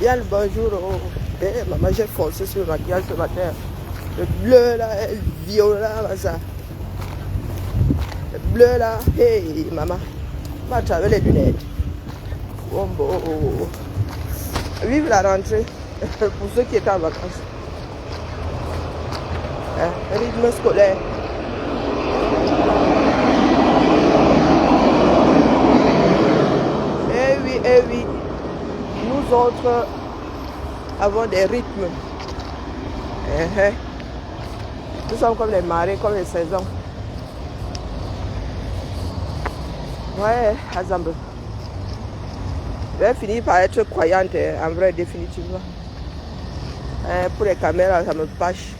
Bien le bonjour. Oh. Eh, maman, j'ai forcé sur le maquillage ce matin. Le bleu là, le violet là, ça. Le bleu là, hey maman. Va à travers les lunettes. Oh, oh. Vive la rentrée pour ceux qui étaient en vacances. Rythme scolaire. Eh oui. Nous autres avons des rythmes. Nous sommes comme les marées, comme les saisons. Ouais, Azambe. Je vais finir par être croyante, en vrai, définitivement. Pour les caméras, ça me fâche.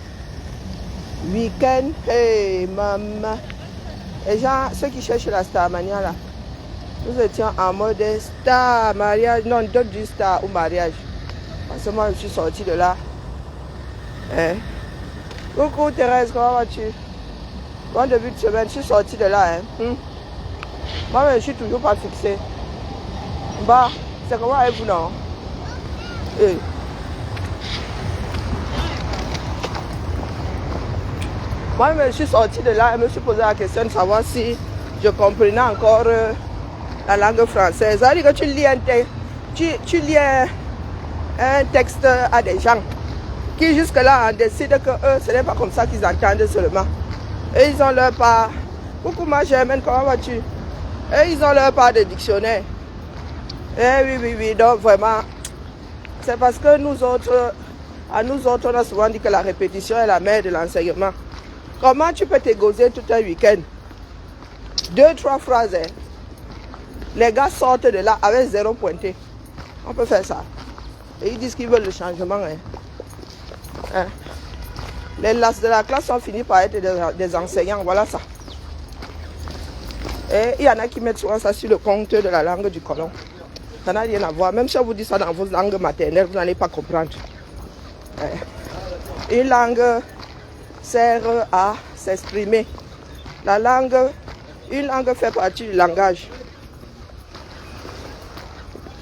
Week-end, hey, maman. Les gens, ceux qui cherchent la Starmania, là, nous étions en mode star, mariage, non, d'autres du star ou mariage. Parce que moi, je suis sortie de là. Coucou Thérèse, comment vas-tu? Bon début de semaine, je suis sortie de là. Moi, je ne suis toujours pas fixée. Bah, c'est comment avec vous, non? Moi, je suis sortie de là et me suis posé la question de savoir si je comprenais encore la langue française. Ça veut dire que tu lis tu lis un texte à des gens qui jusque-là décident que eux, ce n'est pas comme ça qu'ils entendent seulement. Et ils ont leur part. Coucou ma Germaine, comment vas-tu? Et ils ont leur part de dictionnaire. Oui, donc vraiment, c'est parce que nous autres, on a souvent dit que la répétition est la mère de l'enseignement. Comment tu peux t'égoser tout un week-end? 2-3 phrases. Les gars sortent de là avec 0 pointé. On peut faire ça. Et ils disent qu'ils veulent le changement. Les lasses de la classe ont fini par être des enseignants. Voilà ça. Et il y en a qui mettent souvent ça sur le compte de la langue du colon. Ça n'a rien à voir. Même si on vous dit ça dans vos langues maternelles, vous n'allez pas comprendre. Une langue sert à s'exprimer. Une langue fait partie du langage.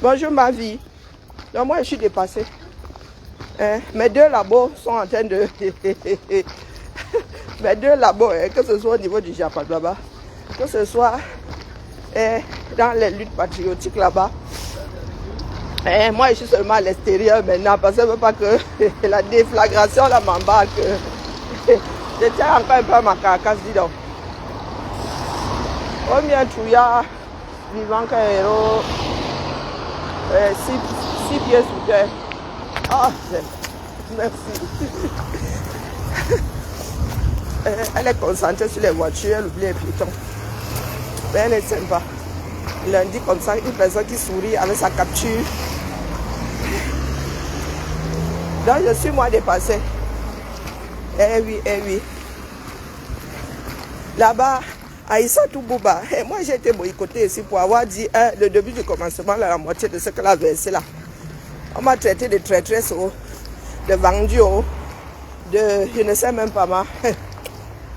Bonjour ma vie. Donc moi je suis dépassée. Mes 2 labos sont en train de... Mes 2 labos, que ce soit au niveau du Japon là-bas, que ce soit dans les luttes patriotiques là-bas. Moi je suis seulement à l'extérieur maintenant parce que je ne veux pas que la déflagration là m'embarque. Je tiens encore un peu à ma carcasse, dis donc. Combien tu as vivant qu'un héros 6 pieds sous terre. Ah, merci. Elle est concentrée sur les voitures, elle oublie les piétons. Mais elle est sympa. Lundi comme ça, une personne qui sourit avec sa capture. Donc je suis moi dépassée. Eh oui. Là-bas, Aïssatou Bouba, moi j'ai été boycottée ici pour avoir dit le début du commencement, la moitié de ce qu'elle a versé là. On m'a traité de traîtresse, de vendu, de je ne sais même pas moi.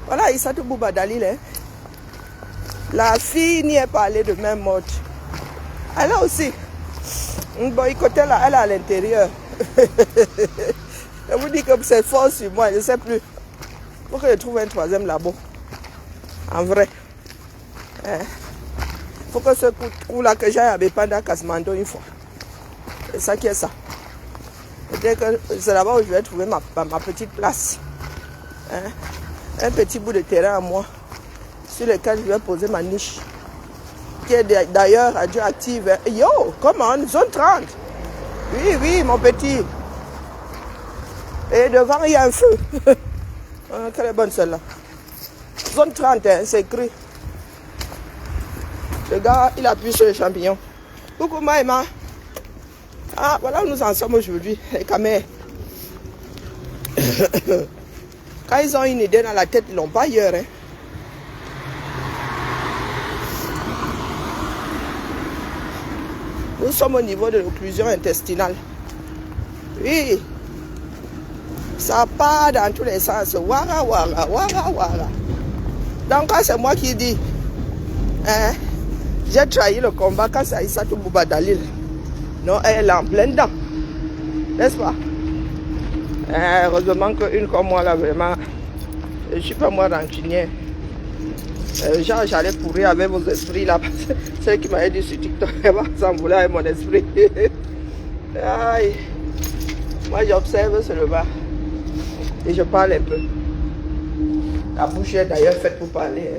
Voilà Aïssatou Bouba Dalil. La fille n'y est pas allée de même mode. Elle a aussi boycotté là, elle est à l'intérieur. Je vous dis que c'est fort sur moi, je ne sais plus. Il faut que je trouve un 3e labo. En vrai. Il faut que ce coup-là que j'aille à Bepanda Kasmando une fois. C'est ça qui est ça. Peut-être que c'est là-bas où je vais trouver ma petite place. Un petit bout de terrain à moi sur lequel je vais poser ma niche. Qui est d'ailleurs radioactive. Yo, comment? Zone 30. Oui, mon petit. Et devant, il y a un feu. Quelle est bonne celle-là. Zone 30, c'est écrit. Le gars, il appuie sur les champignons. Coucou Maïma. Ah, voilà où nous en sommes aujourd'hui, les camés. Quand ils ont une idée dans la tête, ils ne l'ont pas ailleurs. Nous sommes au niveau de l'occlusion intestinale. Oui. Ça part dans tous les sens. Wara. Donc quand c'est moi qui dis, j'ai trahi le combat quand c'est Aïssatou Bouba Dalil. Non, elle est en plein dedans. N'est-ce pas? Heureusement qu'une comme moi, là, vraiment, je ne suis pas moi rancunier. Genre, j'allais pourrir avec vos esprits, là, parce que celle qui m'avait dit sur TikTok, elle va s'envoler avec mon esprit. Aïe. Moi, j'observe seulement. Et je parle un peu. La bouche est d'ailleurs faite pour parler.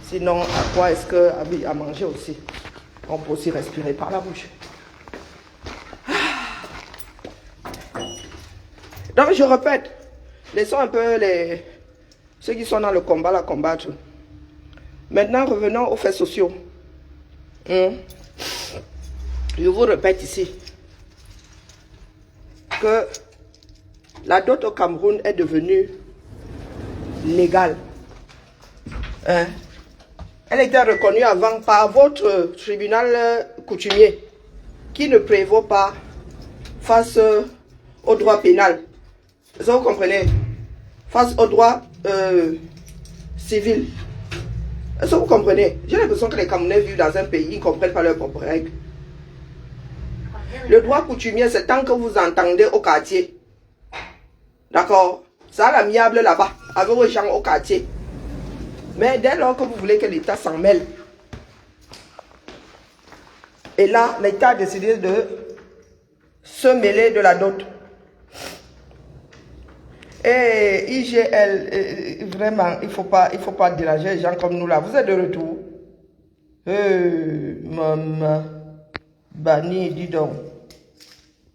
Sinon, à quoi est-ce que à manger aussi? On peut aussi respirer par la bouche. Donc, je répète, laissons un peu ceux qui sont dans le combat la combattre. Maintenant, revenons aux faits sociaux. Je vous répète ici que la dot au Cameroun est devenue légale. Elle était reconnue avant par votre tribunal coutumier qui ne prévaut pas face au droit pénal. Est-ce que vous comprenez? Face au droit civil. Est-ce que vous comprenez? J'ai l'impression que les Camerounais vivent dans un pays, ils ne comprennent pas leurs propres règles. Le droit coutumier, c'est tant que vous entendez au quartier. D'accord? Ça a l'amiable là-bas, avec vos gens au quartier. Mais dès lors que vous voulez que l'État s'en mêle, et là, l'État a décidé de se mêler de la dot. Et IGL, vraiment, il faut pas déranger les gens comme nous là. Vous êtes de retour? Maman, Bani, dis donc.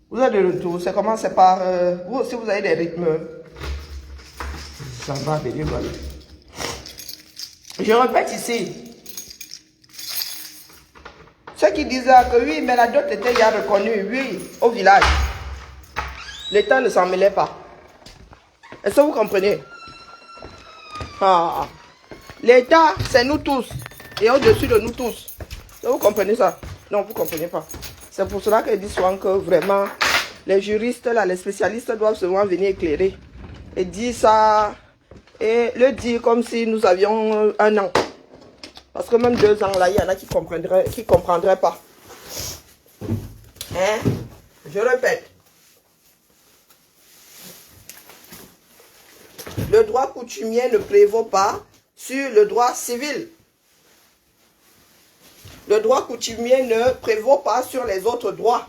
Vous êtes de retour. C'est comment? C'est par... vous aussi, vous avez des rythmes. Ça va venir, voilà. Je répète ici. Ceux qui disaient que oui, mais la dot était déjà reconnue, oui, au village. L'État ne s'en mêlait pas. Est-ce que vous comprenez? L'État, c'est nous tous. Et au-dessus de nous tous. Est-ce que vous comprenez ça? Non, vous ne comprenez pas. C'est pour cela qu'ils disent souvent que vraiment, les juristes, là, les spécialistes doivent souvent venir éclairer. Et dire ça, et le dire comme si nous avions un an. Parce que même 2 ans, là, il y en a qui ne comprendraient pas. Hein? Je répète. Le droit coutumier ne prévaut pas sur le droit civil. Le droit coutumier ne prévaut pas sur les autres droits.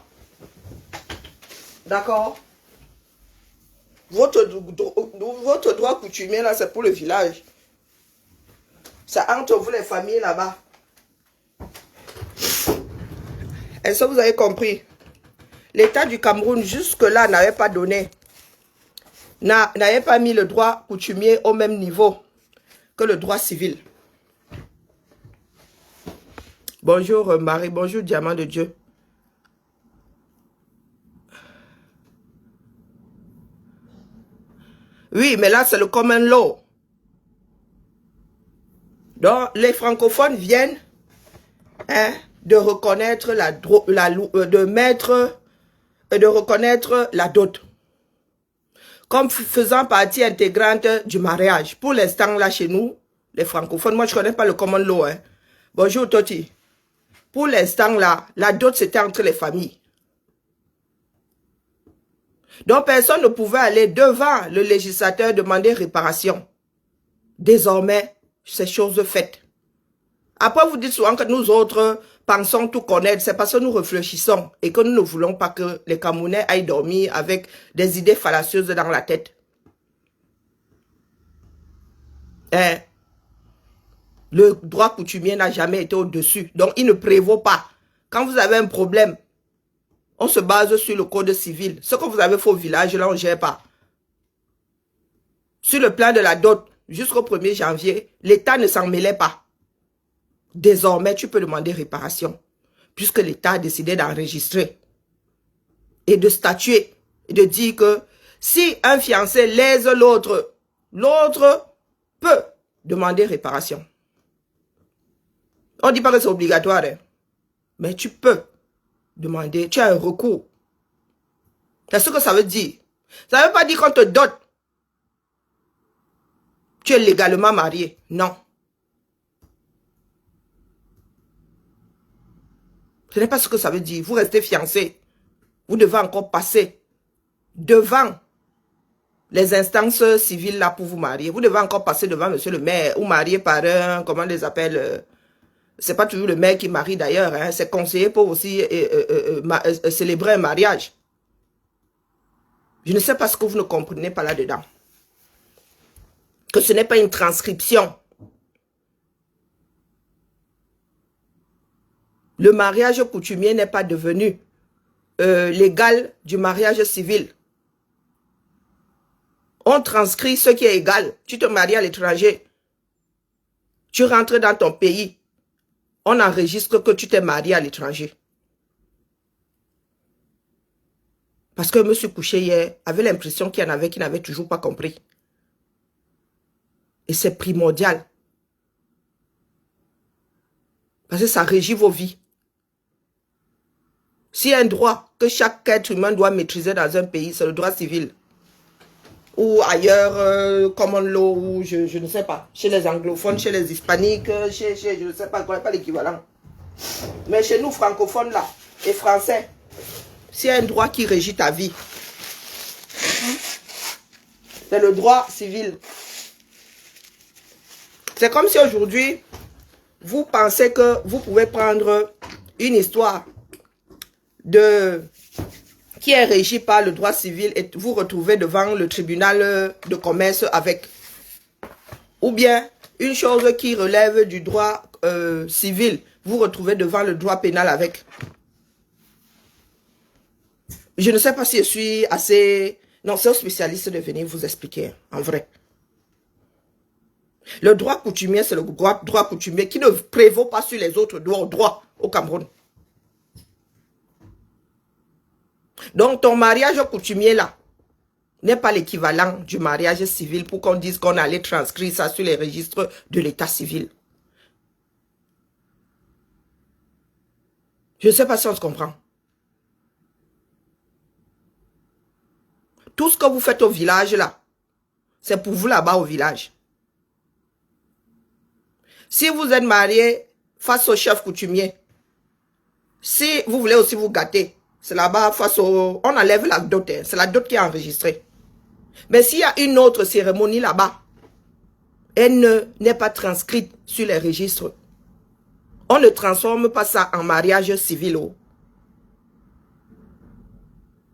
D'accord? Votre droit coutumier, là, c'est pour le village. C'est entre vous, les familles, là-bas. Est-ce que vous avez compris? L'État du Cameroun, jusque-là, n'avait pas donné, n'avait pas mis le droit coutumier au même niveau que le droit civil. Bonjour Marie, bonjour Diamant de Dieu. Oui, mais là c'est le common law. Donc les francophones viennent de reconnaître de reconnaître la dot comme faisant partie intégrante du mariage. Pour l'instant là chez nous, les francophones, moi je connais pas le common law. Bonjour Toti. Pour l'instant là, la dot c'était entre les familles. Donc personne ne pouvait aller devant le législateur demander réparation. Désormais, c'est chose faite. Après vous dites souvent que nous autres pensons tout connaître, c'est parce que nous réfléchissons et que nous ne voulons pas que les Camerounais aillent dormir avec des idées fallacieuses dans la tête. Le droit coutumier n'a jamais été au-dessus, donc il ne prévaut pas. Quand vous avez un problème, on se base sur le code civil. Ce que vous avez fait au village, là, on ne gère pas. Sur le plan de la dot, jusqu'au 1er janvier, l'État ne s'en mêlait pas. Désormais, tu peux demander réparation, puisque l'État a décidé d'enregistrer et de statuer, et de dire que si un fiancé lèse l'autre, l'autre peut demander réparation. On ne dit pas que c'est obligatoire, mais tu peux demander, tu as un recours. C'est ce que ça veut dire. Ça ne veut pas dire qu'on te dote. Tu es légalement marié. Non. Ce n'est pas ce que ça veut dire. Vous restez fiancé. Vous devez encore passer devant les instances civiles là pour vous marier. Vous devez encore passer devant monsieur le maire ou marier par un, comment on les appelle, c'est pas toujours le maire qui marie d'ailleurs, hein, c'est conseiller pour aussi célébrer un mariage. Je ne sais pas ce que vous ne comprenez pas là-dedans. Que ce n'est pas une transcription. Le mariage coutumier n'est pas devenu l'égal du mariage civil. On transcrit ce qui est égal. Tu te maries à l'étranger. Tu rentres dans ton pays. On enregistre que tu t'es marié à l'étranger. Parce que je me suis couché hier, avait l'impression qu'il y en avait qui n'avaient toujours pas compris. Et c'est primordial. Parce que ça régit vos vies. S'il y a un droit que chaque être humain doit maîtriser dans un pays, c'est le droit civil. Ou ailleurs, common law, ou je ne sais pas, chez les anglophones, chez les hispaniques, chez je ne sais pas, quoi, pas l'équivalent. Mais chez nous, francophones là, et français, s'il y a un droit qui régit ta vie, c'est le droit civil. C'est comme si aujourd'hui, vous pensez que vous pouvez prendre une histoire qui est régie par le droit civil et vous retrouver devant le tribunal de commerce avec. Ou bien, une chose qui relève du droit civil, vous retrouvez devant le droit pénal avec. Je ne sais pas si je suis assez... Non, c'est aux spécialistes de venir vous expliquer, en vrai. Le droit coutumier, c'est le droit coutumier qui ne prévaut pas sur les autres droits au Cameroun. Donc, ton mariage coutumier là n'est pas l'équivalent du mariage civil pour qu'on dise qu'on allait transcrire ça sur les registres de l'état civil. Je ne sais pas si on se comprend. Tout ce que vous faites au village là, c'est pour vous là-bas au village. Si vous êtes marié face au chef coutumier, si vous voulez aussi vous gâter, c'est là-bas face au... On enlève la dot, hein, c'est la dot qui est enregistrée. Mais s'il y a une autre cérémonie là-bas, elle n'est pas transcrite sur les registres. On ne transforme pas ça en mariage civil. Oh.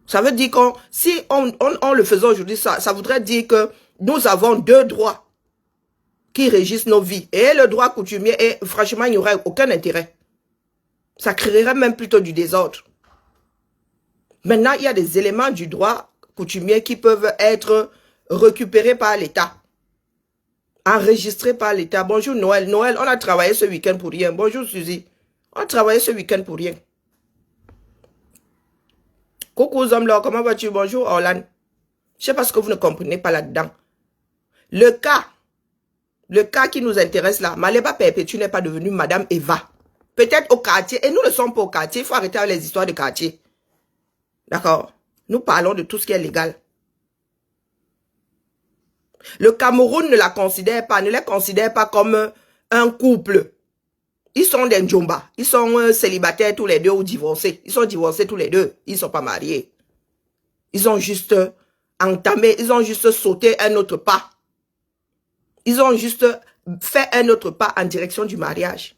Ça veut dire que si on le faisait aujourd'hui, ça voudrait dire que nous avons deux droits qui régissent nos vies. Et le droit coutumier, et franchement, il n'y aurait aucun intérêt. Ça créerait même plutôt du désordre. Maintenant, il y a des éléments du droit coutumier qui peuvent être récupérés par l'État. Enregistrés par l'État. Bonjour Noël. Noël, on a travaillé ce week-end pour rien. Bonjour Suzy. On a travaillé ce week-end pour rien. Coucou Zomlo, comment vas-tu? Bonjour Orlan. Je ne sais pas ce que vous ne comprenez pas là-dedans. Le cas qui nous intéresse là, Maléba Perpétue n'est pas devenue Madame Eva. Peut-être au quartier, et nous ne sommes pas au quartier, il faut arrêter avec les histoires de quartier. D'accord? Nous parlons de tout ce qui est légal. Le Cameroun ne les considère pas comme un couple. Ils sont des Ndjomba. Ils sont célibataires tous les deux ou divorcés. Ils sont divorcés tous les deux. Ils ne sont pas mariés. Ils ont juste entamé, ils ont juste sauté un autre pas. Ils ont juste fait un autre pas en direction du mariage.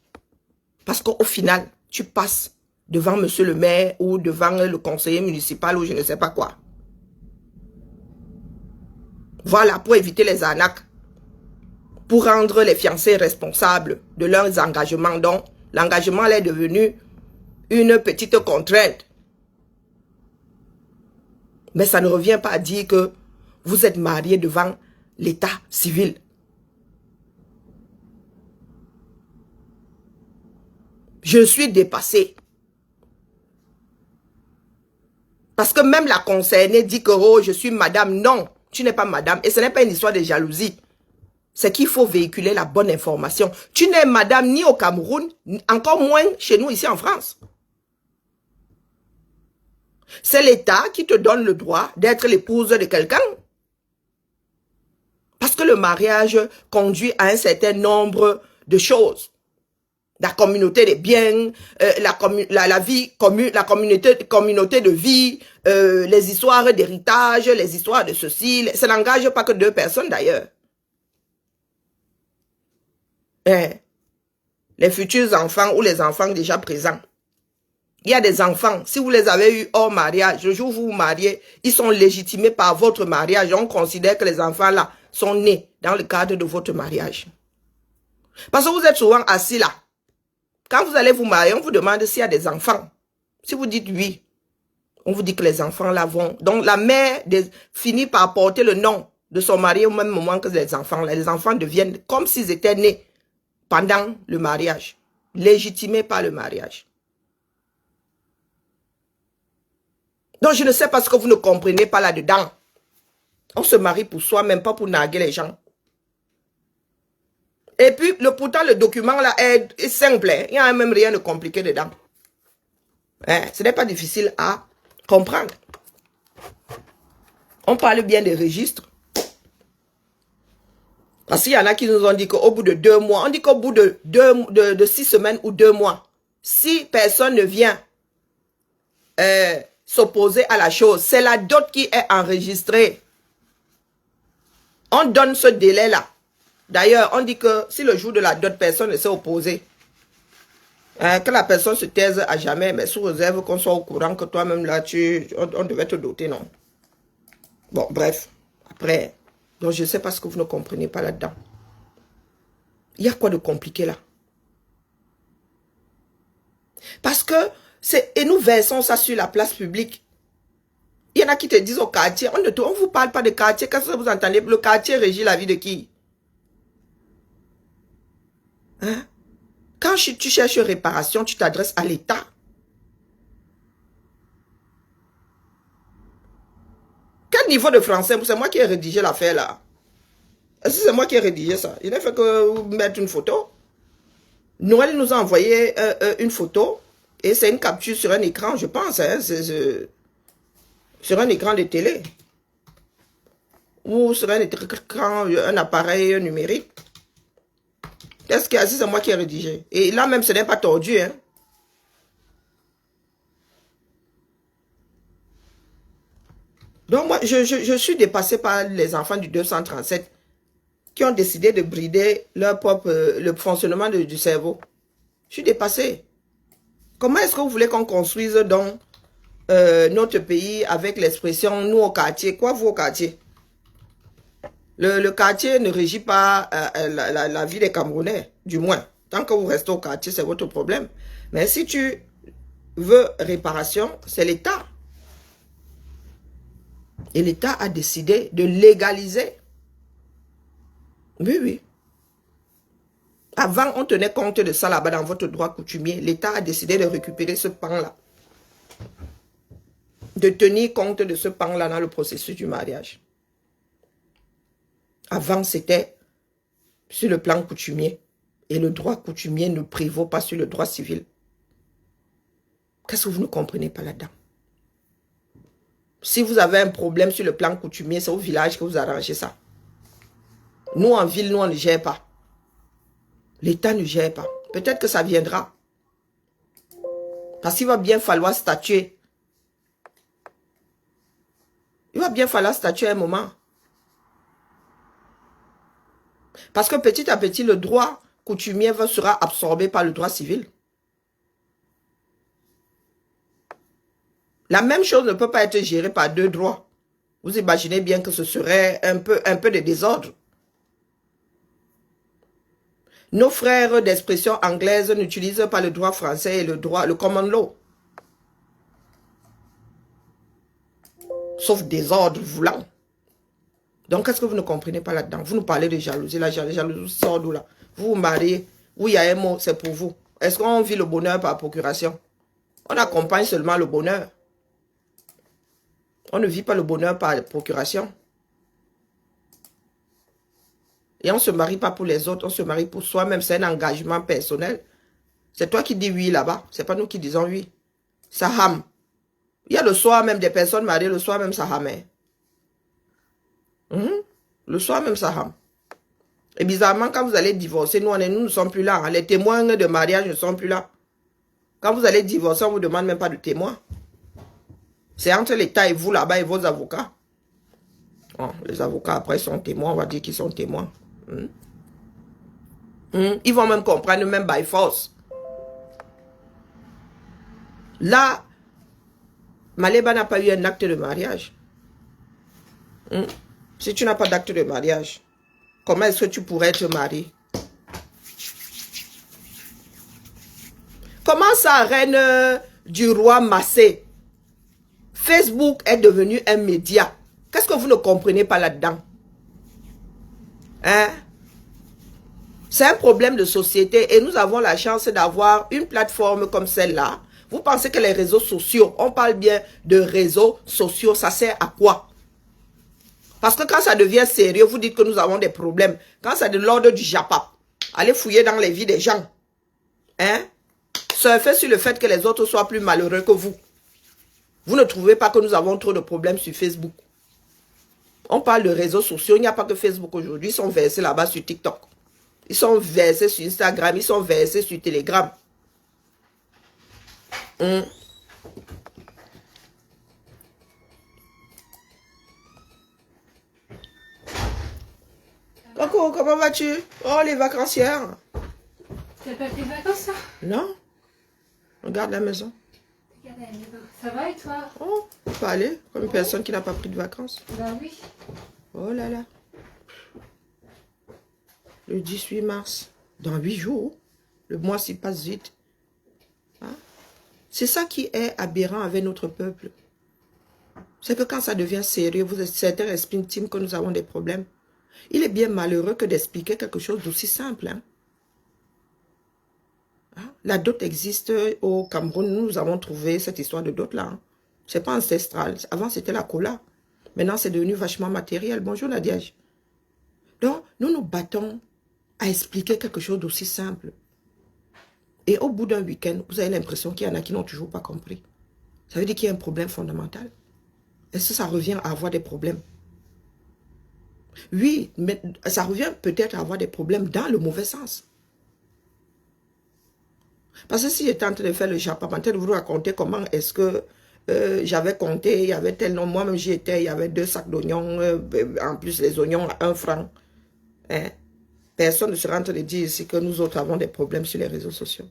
Parce qu'au final, tu passes devant monsieur le maire ou devant le conseiller municipal ou je ne sais pas quoi. Voilà, pour éviter les arnaques. Pour rendre les fiancés responsables de leurs engagements. Donc, l'engagement est devenu une petite contrainte. Mais ça ne revient pas à dire que vous êtes marié devant l'état civil. Je suis dépassée. Parce que même la concernée dit que oh, je suis madame. Non, tu n'es pas madame. Et ce n'est pas une histoire de jalousie. C'est qu'il faut véhiculer la bonne information. Tu n'es madame ni au Cameroun, encore moins chez nous ici en France. C'est l'État qui te donne le droit d'être l'épouse de quelqu'un. Parce que le mariage conduit à un certain nombre de choses. La communauté des biens, la vie commune, la communauté de vie, les histoires d'héritage, les histoires de ceci. Ça n'engage pas que 2 personnes d'ailleurs. Les futurs enfants ou les enfants déjà présents. Il y a des enfants, si vous les avez eus hors mariage, le jour où vous vous mariez, ils sont légitimés par votre mariage. On considère que les enfants là sont nés dans le cadre de votre mariage. Parce que vous êtes souvent assis là. Quand vous allez vous marier, on vous demande s'il y a des enfants. Si vous dites oui, on vous dit que les enfants là vont. Donc la mère finit par porter le nom de son mari au même moment que les enfants. Les enfants deviennent comme s'ils étaient nés pendant le mariage, légitimés par le mariage. Donc je ne sais pas ce que vous ne comprenez pas là-dedans. On se marie pour soi, même pas pour narguer les gens. Et puis, pourtant, le document là est simple. Il n'y a même rien de compliqué dedans. Ce n'est pas difficile à comprendre. On parle bien des registres. Parce qu'il y en a qui nous ont dit qu'au bout de 2 mois, on dit qu'au bout de 6 semaines ou 2 mois, si personne ne vient s'opposer à la chose, c'est la dot qui est enregistrée. On donne ce délai-là. D'ailleurs, on dit que si le jour de la dot, personne ne s'est opposé, que la personne se taise à jamais, mais sous réserve qu'on soit au courant que toi-même là, on devait te doter, non? Bon, bref. Après, donc je ne sais pas ce que vous ne comprenez pas là-dedans. Il y a quoi de compliqué là? Parce que, et nous versons ça sur la place publique. Il y en a qui te disent au quartier, on ne vous parle pas de quartier, qu'est-ce que vous entendez? Le quartier régit la vie de qui? Hein? Quand tu cherches réparation, tu t'adresses à l'État. Quel niveau de français? C'est moi qui ai rédigé l'affaire là. Est-ce que c'est moi qui ai rédigé ça? Il n'a fait que mettre une photo. Noël nous a envoyé une photo. Et c'est une capture sur un écran, je pense. Hein, sur un écran de télé. Ou sur un écran, un appareil numérique. Qu'est-ce qu'il y a? C'est moi qui ai rédigé. Et là même, ce n'est pas tordu. Hein. Donc moi, je suis dépassé par les enfants du 237 qui ont décidé de brider leur propre, le fonctionnement du cerveau. Je suis dépassé. Comment est-ce que vous voulez qu'on construise donc notre pays avec l'expression nous au quartier? Quoi vous au quartier? Le quartier ne régit pas la vie des Camerounais, du moins. Tant que vous restez au quartier, c'est votre problème. Mais si tu veux réparation, c'est l'État. Et l'État a décidé de légaliser. Oui, oui. Avant, on tenait compte de ça là-bas dans votre droit coutumier. L'État a décidé de récupérer ce pan-là. De tenir compte de ce pan-là dans le processus du mariage. Avant, c'était sur le plan coutumier. Et le droit coutumier ne prévaut pas sur le droit civil. Qu'est-ce que vous ne comprenez pas là-dedans? Si vous avez un problème sur le plan coutumier, c'est au village que vous arrangez ça. Nous, en ville, nous, on ne gère pas. L'État ne gère pas. Peut-être que ça viendra. Parce qu'il va bien falloir statuer. Il va bien falloir statuer à un moment. Parce que petit à petit, le droit coutumier sera absorbé par le droit civil. La même chose ne peut pas être gérée par 2 droits. Vous imaginez bien que ce serait un peu de désordre. Nos frères d'expression anglaise n'utilisent pas le droit français et le common law. Sauf désordre voulant. Donc, qu'est-ce que vous ne comprenez pas là-dedans? Vous nous parlez de jalousie. La jalousie sort d'où là? Vous vous mariez. Oui, il y a un mot, c'est pour vous. Est-ce qu'on vit le bonheur par procuration? On accompagne seulement le bonheur. On ne vit pas le bonheur par procuration. Et on ne se marie pas pour les autres, on se marie pour soi-même. C'est un engagement personnel. C'est toi qui dis oui là-bas. C'est pas nous qui disons oui. Ça hame. Il y a le soir même des personnes mariées, le soir même ça hame. Le soir même ça hame. Et bizarrement, quand vous allez divorcer, nous ne sommes plus là. Hein. Les témoins de mariage ne sont plus là. Quand vous allez divorcer, on ne vous demande même pas de témoins. C'est entre l'État et vous là-bas et vos avocats. Bon, les avocats après sont témoins, on va dire qu'ils sont témoins. Ils vont même comprendre, même by force. Là, Maléba n'a pas eu un acte de mariage. Si tu n'as pas d'acte de mariage, comment est-ce que tu pourrais te marier? Comment ça, reine du roi Massé? Facebook est devenu un média. Qu'est-ce que vous ne comprenez pas là-dedans? Hein? C'est un problème de société et nous avons la chance d'avoir une plateforme comme celle-là. Vous pensez que les réseaux sociaux, on parle bien de réseaux sociaux, ça sert à quoi? Parce que quand ça devient sérieux, vous dites que nous avons des problèmes. Quand c'est de l'ordre du Japap, allez fouiller dans les vies des gens. Hein? Surfez sur le fait que les autres soient plus malheureux que vous. Vous ne trouvez pas que nous avons trop de problèmes sur Facebook? On parle de réseaux sociaux, il n'y a pas que Facebook aujourd'hui. Ils sont versés là-bas sur TikTok. Ils sont versés sur Instagram, ils sont versés sur Telegram. Coco, comment vas-tu? Oh, les vacancières. Tu n'as pas pris de vacances, ça? Non. Regarde la maison. Regarde la maison. Ça va et toi? Oh, on peut aller comme une personne qui n'a pas pris de vacances. Bah oui. Oh là là. Le 18 mars. Dans 8 jours. Le mois s'y passe vite. Hein? C'est ça qui est aberrant avec notre peuple. C'est que quand ça devient sérieux, certains estiment que nous avons des problèmes. Il est bien malheureux que d'expliquer quelque chose d'aussi simple. Hein? Hein? La dot existe au Cameroun. Nous avons trouvé cette histoire de dot là. Hein? Ce n'est pas ancestral. Avant, c'était la cola. Maintenant, c'est devenu vachement matériel. Bonjour Nadiège. Donc, nous nous battons à expliquer quelque chose d'aussi simple. Et au bout d'un week-end, vous avez l'impression qu'il y en a qui n'ont toujours pas compris. Ça veut dire qu'il y a un problème fondamental. Est-ce que ça revient à avoir des problèmes? Oui, mais ça revient peut-être à avoir des problèmes dans le mauvais sens. Parce que si j'étais en train de faire le Japon, en train de vous raconter comment est-ce que j'avais compté, il y avait tel nom, moi-même j'y étais, il y avait 2 sacs d'oignons, en plus les oignons à 1 franc. Hein? Personne ne sera en train de dire ici que nous autres avons des problèmes sur les réseaux sociaux.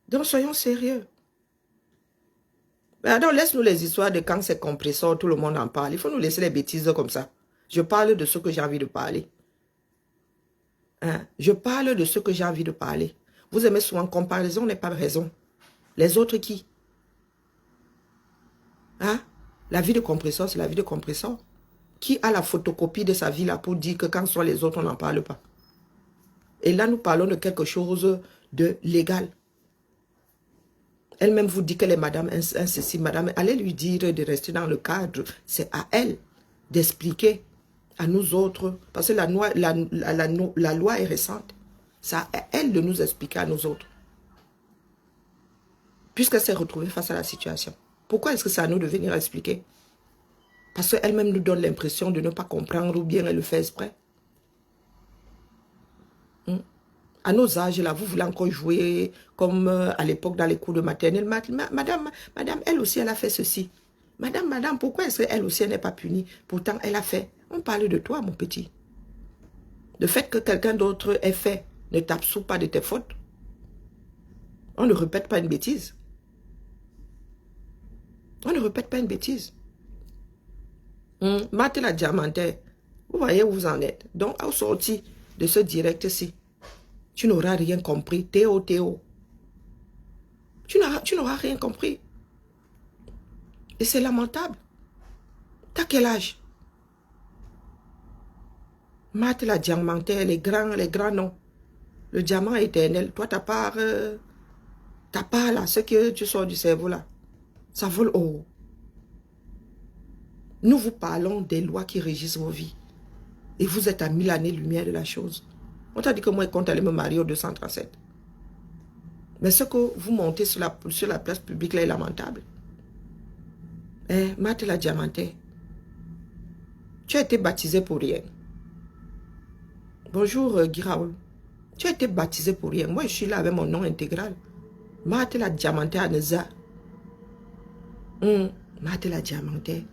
Donc, soyons sérieux. Mais alors, laisse-nous les histoires de quand c'est compresseur, tout le monde en parle. Il faut nous laisser les bêtises comme ça. Je parle de ce que j'ai envie de parler. Hein? Je parle de ce que j'ai envie de parler. Vous aimez souvent comparaison, n'est pas raison. Les autres qui? Hein? La vie de compresseur, c'est la vie de compresseur. Qui a la photocopie de sa vie là pour dire que quand sont les autres, on n'en parle pas? Et là, nous parlons de quelque chose de légal. Elle-même vous dit qu'elle est madame, ceci, madame. Allez lui dire de rester dans le cadre. C'est à elle d'expliquer à nous autres. Parce que la loi est récente. C'est à elle de nous expliquer à nous autres. Puisqu'elle s'est retrouvée face à la situation. Pourquoi est-ce que c'est à nous de venir expliquer? Parce qu'elle-même nous donne l'impression de ne pas comprendre ou bien elle le fait exprès. À nos âges, là, vous voulez encore jouer comme à l'époque dans les cours de maternelle. Madame, elle aussi, elle a fait ceci. Madame, pourquoi est-ce qu'elle aussi, elle n'est pas punie? Pourtant, elle a fait. On parle de toi, mon petit. Le fait que quelqu'un d'autre ait fait ne t'absout pas de tes fautes. On ne répète pas une bêtise. On ne répète pas une bêtise. Marthe la diamantaire, vous voyez où vous en êtes. Donc, au sorti de ce direct-ci, tu n'auras rien compris. Théo. Tu n'auras rien compris. Et c'est lamentable. T'as quel âge? Marthe la diamantaire, les grands noms. Le diamant éternel. Toi, ta part là, ce que tu sors du cerveau là, ça vole haut. Nous vous parlons des lois qui régissent vos vies. Et vous êtes à 1000 années-lumière de la chose. On t'a dit que moi, je compte aller me marier au 237. Mais ce que vous montez sur la place publique là est lamentable. Marthe la diamantée, tu as été baptisé pour rien. Bonjour Guy Raoul. Tu as été baptisé pour rien. Moi, je suis là avec mon nom intégral. Marthe la diamantée Aneza. Marthe la diamantée.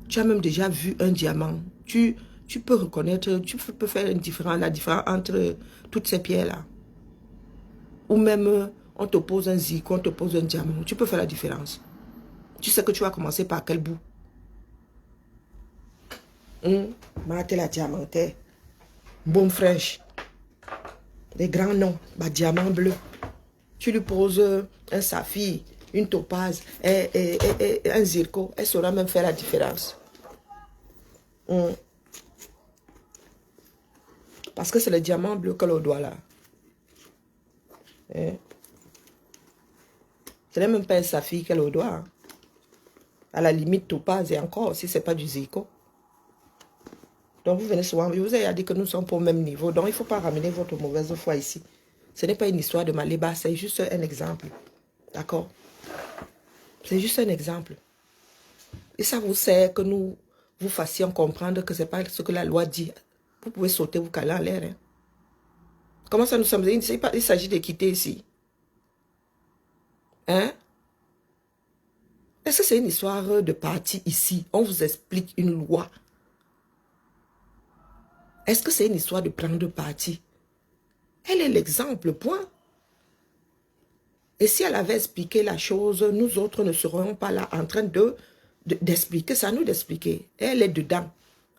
Tu as même déjà vu un diamant. Tu peux reconnaître, tu peux faire la différence entre toutes ces pierres-là. Ou même, on te pose un zircon, on te pose un diamant. Tu peux faire la différence. Tu sais que tu vas commencer par quel bout. Marthe la diamantée. Bon fraîche. Des grands noms. Diamant bleu. Tu lui poses un saphir, une topaze et un zircon. Elle saura même faire la différence. Parce que c'est le diamant bleu que l'on doit là. Ce n'est même pas un saphir qu'elle doit. Hein. À la limite, topaze et encore, si ce n'est pas du zircon. Donc vous venez souvent, je vous ai dit que nous sommes au même niveau. Donc il ne faut pas ramener votre mauvaise foi ici. Ce n'est pas une histoire de Maléba, c'est juste un exemple. D'accord? C'est juste un exemple. Et ça vous sert que nous vous fassions comprendre que ce n'est pas ce que la loi dit. Vous pouvez sauter, vous caler en l'air. Hein? Comment ça nous sommes? Il s'agit de quitter ici. Hein? Est-ce que c'est une histoire de parti ici? On vous explique une loi. Est-ce que c'est une histoire de prendre parti? Elle est l'exemple, point. Et si elle avait expliqué la chose, nous autres ne serions pas là en train d'expliquer, ça nous d'expliquer. Elle est dedans.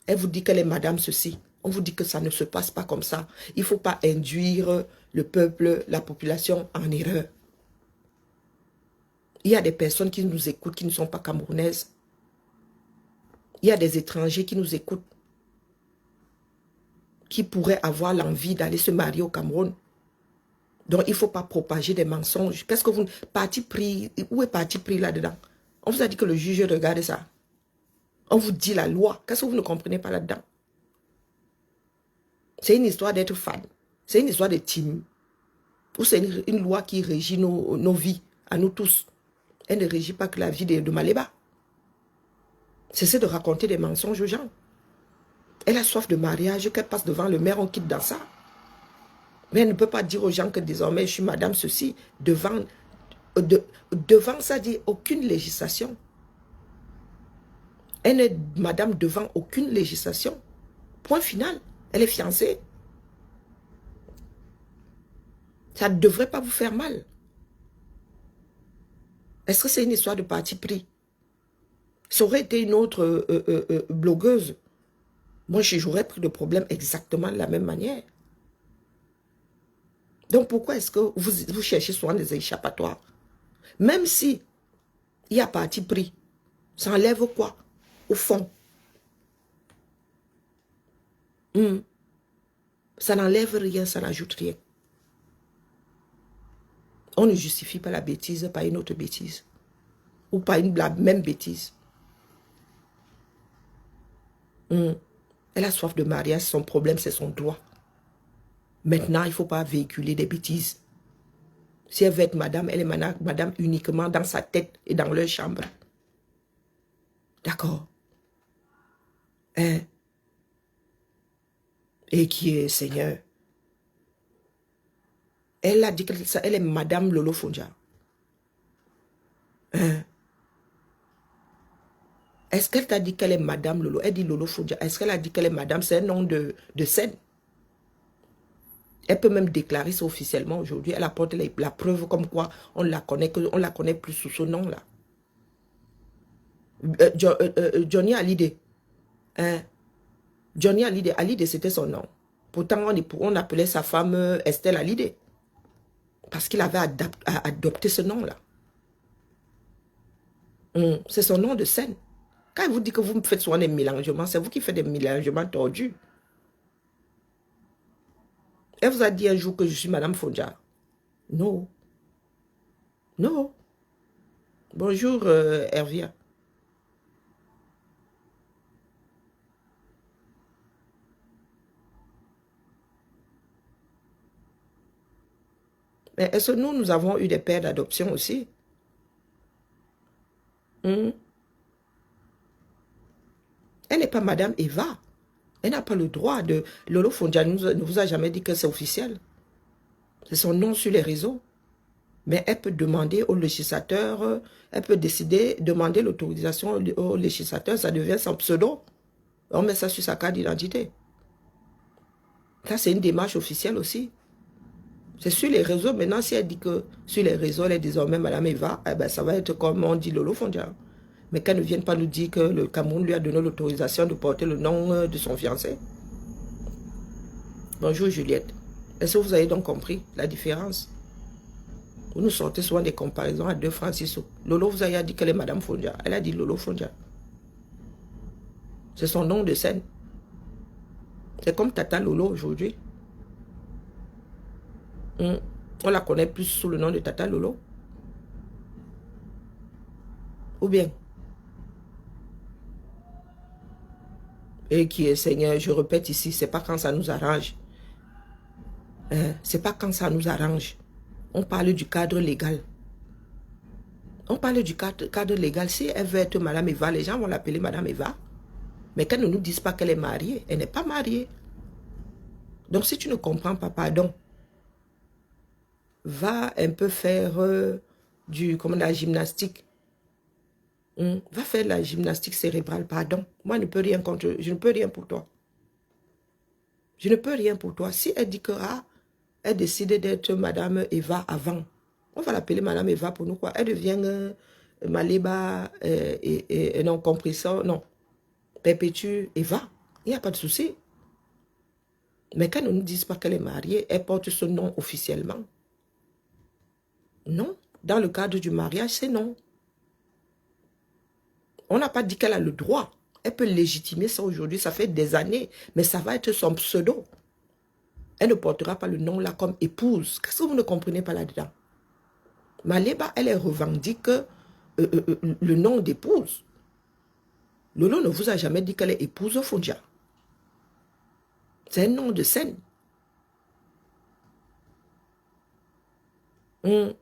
Elle vous dit qu'elle est madame ceci. On vous dit que ça ne se passe pas comme ça. Il ne faut pas induire le peuple, la population en erreur. Il y a des personnes qui nous écoutent qui ne sont pas camerounaises. Il y a des étrangers qui nous écoutent, qui pourraient avoir l'envie d'aller se marier au Cameroun. Donc, il ne faut pas propager des mensonges. Qu'est-ce que vous... Parti pris, où est parti pris là-dedans? On vous a dit que le juge regarde ça. On vous dit la loi. Qu'est-ce que vous ne comprenez pas là-dedans? C'est une histoire d'être fan. C'est une histoire de team. Ou c'est une loi qui régit nos vies, à nous tous. Elle ne régit pas que la vie de Maléba. Cessez de raconter des mensonges aux gens. Elle a soif de mariage, qu'elle passe devant le maire, on quitte dans ça. Mais elle ne peut pas dire aux gens que désormais je suis madame ceci. Devant ça dit aucune législation. Elle n'est madame devant aucune législation. Point final. Elle est fiancée. Ça ne devrait pas vous faire mal. Est-ce que c'est une histoire de parti pris? Ça aurait été une autre blogueuse. Moi, j'aurais pris le problème exactement de la même manière. Donc, pourquoi est-ce que vous cherchez souvent des échappatoires? Même si il y a parti pris, ça enlève quoi? Au fond. Ça n'enlève rien, ça n'ajoute rien. On ne justifie pas la bêtise par une autre bêtise. Ou par la même bêtise. Elle a soif de mariage, son problème c'est son droit. Maintenant, il ne faut pas véhiculer des bêtises. Si elle veut être madame, elle est madame uniquement dans sa tête et dans leur chambre. D'accord. Hein? Et qui est Seigneur? Elle a dit qu'elle est madame Lolo Fonja. Hein? Est-ce qu'elle t'a dit qu'elle est madame Lolo? Elle dit Lolo Fonja. Est-ce qu'elle a dit qu'elle est madame? C'est un nom de scène. Elle peut même déclarer ça officiellement aujourd'hui. Elle apporte la preuve comme quoi on la connaît plus sous ce nom-là. Johnny Hallyday. Hein? Johnny Hallyday. Hallyday, c'était son nom. Pourtant, on appelait sa femme Estelle Hallyday. Parce qu'il avait adopté ce nom-là. C'est son nom de scène. Quand il vous dit que vous me faites souvent des mélangements, c'est vous qui faites des mélangements tordus. Elle vous a dit un jour que je suis Madame Fonja. Non. Non. Bonjour, Hervia. Mais est-ce que nous avons eu des pères d'adoption aussi? Elle n'est pas Madame Eva. Elle n'a pas le droit de... Lolo Fondia ne vous a jamais dit que c'est officiel. C'est son nom sur les réseaux. Mais elle peut demander au législateur, elle peut décider, demander l'autorisation au législateur, ça devient son pseudo. On met ça sur sa carte d'identité. Ça, c'est une démarche officielle aussi. C'est sur les réseaux. Maintenant, si elle dit que sur les réseaux, elle est désormais Madame Eva, eh ben, ça va être comme on dit Lolo Fondia. Mais qu'elle ne vienne pas nous dire que le Cameroun lui a donné l'autorisation de porter le nom de son fiancé. Bonjour Juliette. Est-ce que vous avez donc compris la différence? Vous nous sortez souvent des comparaisons à 2 francs 6 sous. Lolo vous a dit qu'elle est Madame Fondia. Elle a dit Lolo Fondia. C'est son nom de scène. C'est comme Tata Lolo aujourd'hui. On la connaît plus sous le nom de Tata Lolo. Ou bien. Et qui est Seigneur, je répète ici, c'est pas quand ça nous arrange. C'est pas quand ça nous arrange. On parle du cadre légal. On parle du cadre légal. Si elle veut être Madame Eva, les gens vont l'appeler Madame Eva. Mais qu'elle ne nous dise pas qu'elle est mariée. Elle n'est pas mariée. Donc si tu ne comprends pas, pardon, va un peu faire la gymnastique. Va faire la gymnastique cérébrale, pardon. Moi, je ne peux rien contre, je ne peux rien pour toi. Je ne peux rien pour toi. Si elle dit que, elle décide d'être Madame Eva avant, on va l'appeler Madame Eva pour nous, quoi. Elle devient Maléba, non, compresseur, non, Perpétue Eva. Il n'y a pas de souci. Mais quand on ne nous dise pas qu'elle est mariée, elle porte ce nom officiellement. Non. Dans le cadre du mariage, c'est non. On n'a pas dit qu'elle a le droit. Elle peut légitimer ça aujourd'hui, ça fait des années. Mais ça va être son pseudo. Elle ne portera pas le nom là comme épouse. Qu'est-ce que vous ne comprenez pas là-dedans? Maléba, elle revendique le nom d'épouse. Lolo ne vous a jamais dit qu'elle est épouse Fondia. C'est un nom de scène. C'est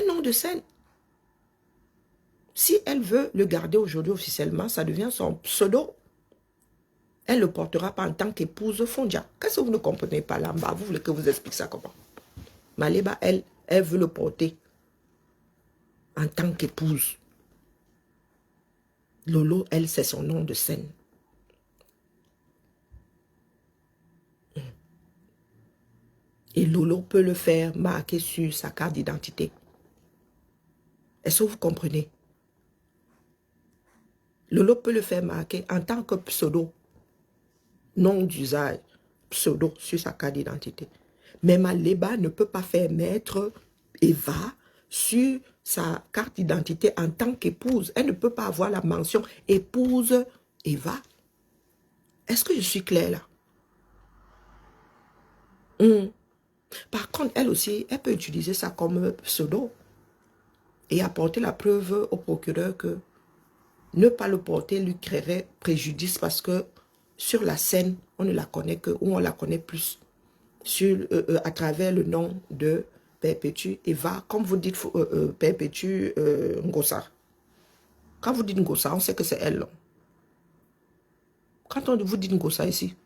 un nom de scène. Si elle veut le garder aujourd'hui officiellement, ça devient son pseudo. Elle ne le portera pas en tant qu'épouse Fondia. Qu'est-ce que vous ne comprenez pas là-bas? Vous voulez que je vous explique ça comment? Maléba, elle veut le porter en tant qu'épouse. Lolo, elle, c'est son nom de scène. Et Lolo peut le faire marquer sur sa carte d'identité. Est-ce que vous comprenez? Lolo peut le faire marquer en tant que pseudo. Nom d'usage, pseudo sur sa carte d'identité. Mais Maléba ne peut pas faire mettre Eva sur sa carte d'identité en tant qu'épouse. Elle ne peut pas avoir la mention épouse Eva. Est-ce que je suis claire là? Par contre, elle aussi, elle peut utiliser ça comme pseudo et apporter la preuve au procureur que ne pas le porter lui créerait préjudice parce que sur la scène, on ne la connaît que, ou on la connaît plus à travers le nom de Perpétue Eva, comme vous dites Perpétue Ngossa. Quand vous dites Ngossa, on sait que c'est elle. Quand on vous dit Ngossa ici,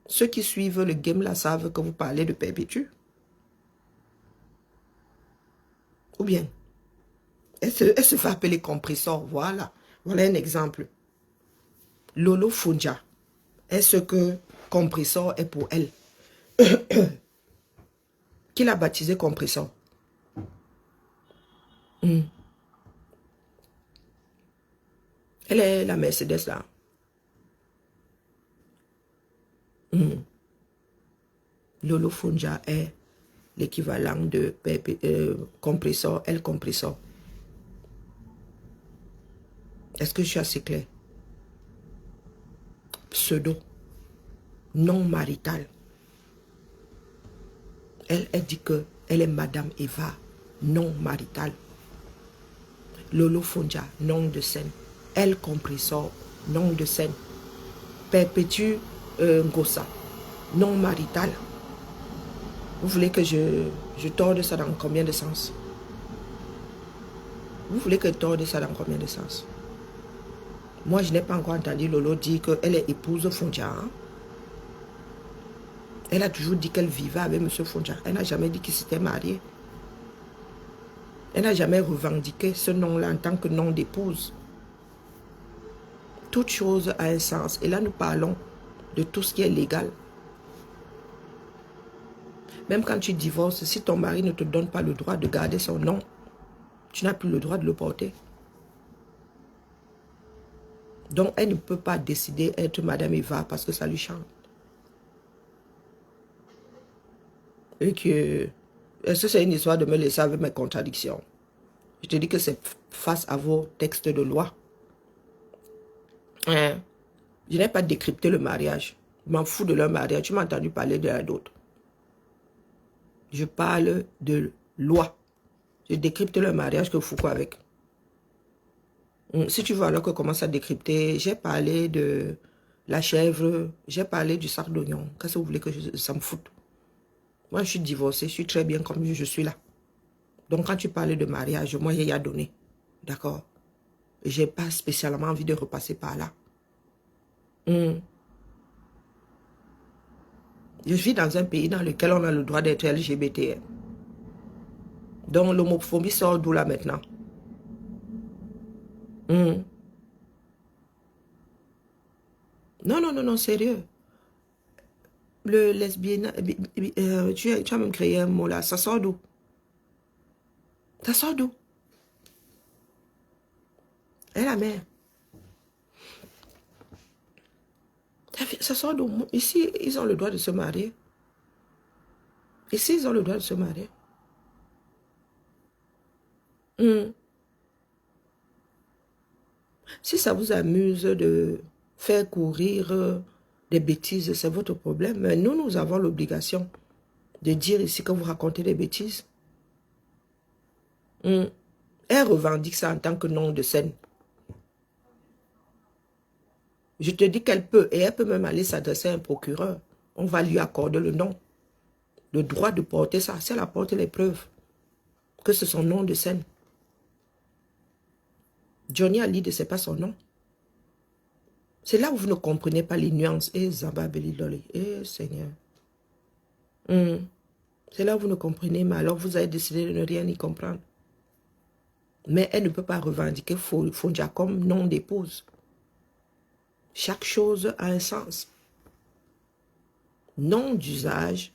ceux qui suivent le game là savent que vous parlez de Perpétue. Ou bien, elle se fait appeler compresseur. Voilà. Voilà un exemple. Lolo Fondia. Est-ce que compresseur est pour elle? Qui l'a baptisé compresseur? Elle est la Mercedes là. Lolo Fondia est l'équivalent de compresseur, elle compresseur. Est-ce que je suis assez clair? Pseudo, non marital. Elle dit que elle est Madame Eva, non marital. Lolo Fondia, nom de scène. Elle compresseur, nom de scène. Perpétue Ngossa, non marital. Vous voulez que je torde ça dans combien de sens? Vous voulez que je torde ça dans combien de sens? Moi, je n'ai pas encore entendu Lolo dire qu'elle est épouse Fondia. Hein? Elle a toujours dit qu'elle vivait avec M. Fondia. Elle n'a jamais dit qu'il s'était marié. Elle n'a jamais revendiqué ce nom-là en tant que nom d'épouse. Toute chose a un sens. Et là, nous parlons de tout ce qui est légal. Même quand tu divorces, si ton mari ne te donne pas le droit de garder son nom, tu n'as plus le droit de le porter. Donc, elle ne peut pas décider d'être Madame Eva parce que ça lui chante. Et que... Est-ce que c'est une histoire de me laisser avec mes contradictions? Je te dis que c'est face à vos textes de loi. Hein? Je n'ai pas décrypté le mariage. Je m'en fous de leur mariage. Tu m'as entendu parler de la d'autre. Je parle de loi. Je décrypte le mariage que Foucault avec. Si tu veux alors que commence à décrypter, j'ai parlé de la chèvre, j'ai parlé du sac d'oignon. Qu'est-ce que vous voulez que ça me foute? Moi, je suis divorcée, je suis très bien comme je suis là. Donc, quand tu parlais de mariage, moi, j'ai donné. D'accord? J'ai pas spécialement envie de repasser par là. Je vis dans un pays dans lequel on a le droit d'être LGBT. Donc, l'homophobie sort d'où là maintenant? Non, sérieux. Le lesbienne, tu as même créé un mot là, ça sort d'où? Ça sort d'où? Et la mère? Ça sort d'où? Ici, ils ont le droit de se marier. Ici, ils ont le droit de se marier. Si ça vous amuse de faire courir des bêtises, c'est votre problème. Mais nous avons l'obligation de dire ici que vous racontez des bêtises. Elle revendique ça en tant que nom de scène. Je te dis qu'elle peut, et elle peut même aller s'adresser à un procureur. On va lui accorder le nom. Le droit de porter ça. Si elle apporte les preuves que c'est son nom de scène. Johnny Hallyday, ce n'est pas son nom. C'est là où vous ne comprenez pas les nuances. Eh, Zambabeli Loli. Eh, Seigneur. C'est là où vous ne comprenez, mais alors vous avez décidé de ne rien y comprendre. Mais elle ne peut pas revendiquer Fondia comme nom d'épouse. Chaque chose a un sens. Nom d'usage,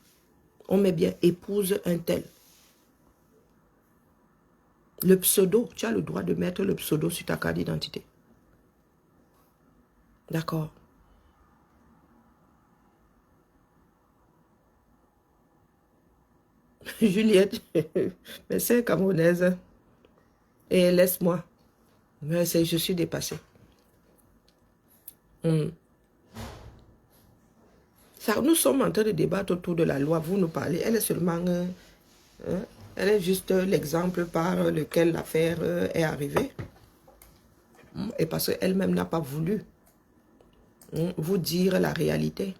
on met bien épouse un tel. Le pseudo, tu as le droit de mettre le pseudo sur ta carte d'identité. D'accord. Juliette, mais c'est camerounaise. Et laisse-moi. Mais je suis dépassée. Ça, nous sommes en train de débattre autour de la loi. Vous nous parlez. Elle est seulement... elle est juste l'exemple par lequel l'affaire est arrivée. Et parce qu'elle-même n'a pas voulu vous dire la réalité.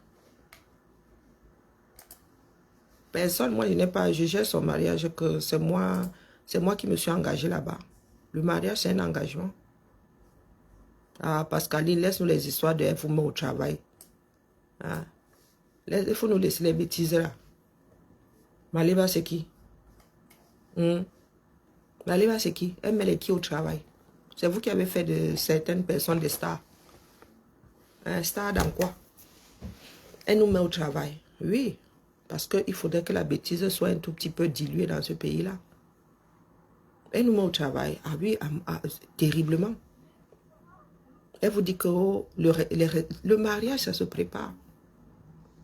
Personne, moi, je n'ai pas jugé son mariage, que c'est moi qui me suis engagée là-bas. Le mariage, c'est un engagement. Ah, Pascaline, laisse-nous les histoires de elle vous met au travail. Ah. Il faut nous laisser les bêtises là. Maliba, c'est qui? Maliba, c'est qui? Elle met les qui au travail? C'est vous qui avez fait de certaines personnes des stars. Un star dans quoi? Elle nous met au travail. Oui, parce qu'il faudrait que la bêtise soit un tout petit peu diluée dans ce pays-là. Elle nous met au travail. Ah oui, terriblement. Elle vous dit que le mariage, ça se prépare.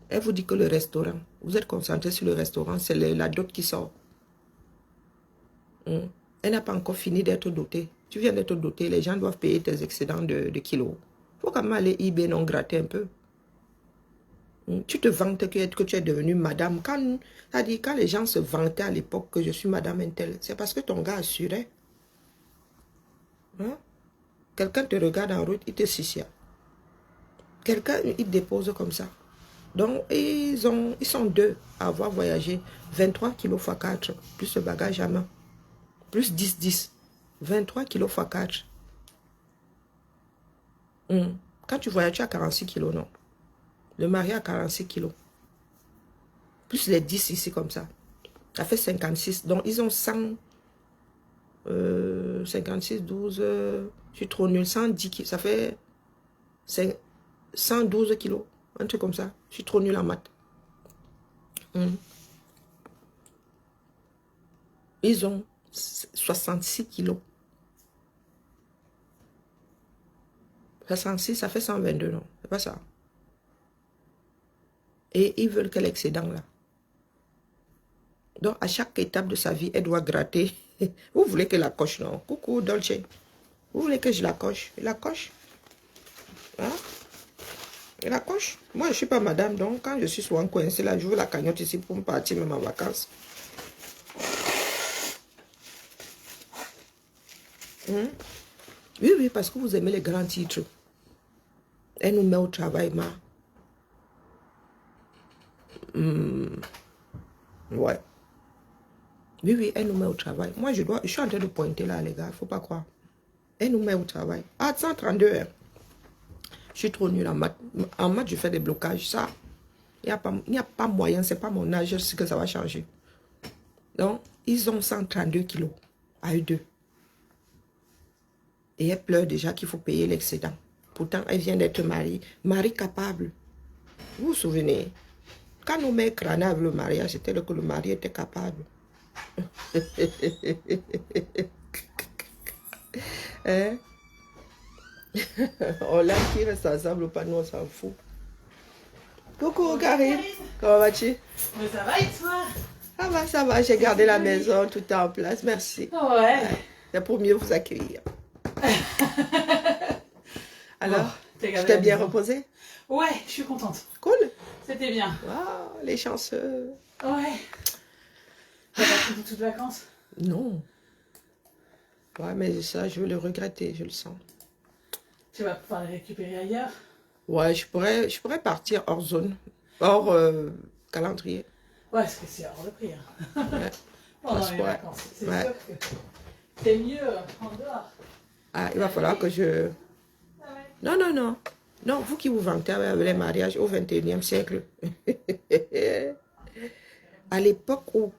Elle vous dit que le restaurant, vous êtes concentré sur le restaurant, c'est la dot qui sort. Elle n'a pas encore fini d'être dotée. Tu viens d'être dotée, les gens doivent payer tes excédents de kilos. Il faut quand même aller eBay non gratter un peu. Tu te vantes que tu es devenue madame. Quand les gens se vantaient à l'époque que je suis madame Intel, c'est parce que ton gars assurait. Quelqu'un te regarde en route, il te sissia. Quelqu'un, il te dépose comme ça. Donc, ils sont deux à avoir voyagé 23 kg x 4, plus le bagage à main. Plus 10. 23 kg x 4. Quand tu voyages, tu as 46 kilos, non? Le mari a 46 kilos. Plus les 10 ici comme ça. Ça fait 56. Donc, ils ont 100... 56, 12... je suis trop nul. 110 kilos. Ça fait 112 kilos. Un truc comme ça. Je suis trop nul en maths. Ils ont 66 kilos. 66, ça fait 122, non? C'est pas ça. Et ils veulent quel excédent là? Donc, à chaque étape de sa vie, elle doit gratter. Vous voulez que la coche, non? Coucou, Dolce. Vous voulez que je la coche? La coche? Hein? La coche? Moi, je ne suis pas madame, donc quand je suis souvent coincée là, je veux la cagnotte ici pour me partir même en vacances. Oui, parce que vous aimez les grands titres. Elle nous met au travail, ma. Ouais. Oui, elle nous met au travail. Moi, je suis en train de pointer là, les gars, il ne faut pas croire. Elle nous met au travail. Ah, 132 heures. Je suis trop nulle en maths. En maths, je fais des blocages. Ça, il n'y a pas moyen, ce n'est pas mon âge, je sais que ça va changer. Donc, ils ont 132 kilos à eux deux. Et elle pleure déjà qu'il faut payer l'excédent. Pourtant, elle vient d'être mariée. Mari capable. Vous vous souvenez? Quand nos mères crânaient avec le mariage, c'était que le mari était capable. Hein? On l'a qui reste ensemble ou pas, nous on s'en fout. Coucou Karine, comment vas-tu? Mais ça va et toi? Ça va, j'ai gardé la maison, tout est en place, merci. Ouais. C'est pour mieux vous accueillir. Alors, tu je t'ai bien reposé? Ouais, je suis contente. Cool. C'était bien. Waouh, les chanceux. Ouais. T'as pas pris toutes vacances? Non. Ouais, mais ça, je vais le regretter, je le sens. Tu vas pouvoir les récupérer ailleurs? Ouais, je pourrais partir hors zone, hors calendrier. Ouais, parce que c'est hors de prix. Hein. Ouais. Pendant les vacances. C'est Ouais. sûr que c'est mieux en dehors. Ah, il va falloir que je... Non, non, non. Non, vous qui vous vantez avec les mariages au 21e siècle. À l'époque où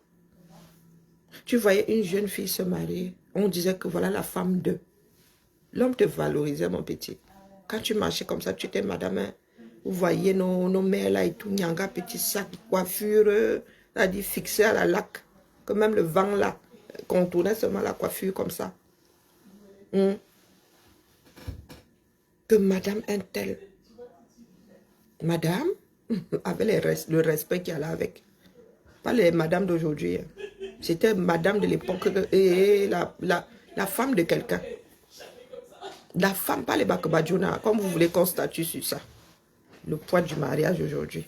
tu voyais une jeune fille se marier, on disait que voilà la femme de. L'homme te valorisait, mon petit. Quand tu marchais comme ça, tu étais madame. Hein. Vous voyez nos mères là et tout, nyanga, petit sac, coiffure, ça dit fixé à la laque. Que même le vent là, contournait seulement la coiffure comme ça. Que madame Intel, madame, avait le respect qu'il y a là avec. Pas les madames d'aujourd'hui. Hein. C'était madame de l'époque et la femme de quelqu'un. La femme, pas les bakabadjouna, comme vous voulez qu'on statue sur ça. Le poids du mariage aujourd'hui.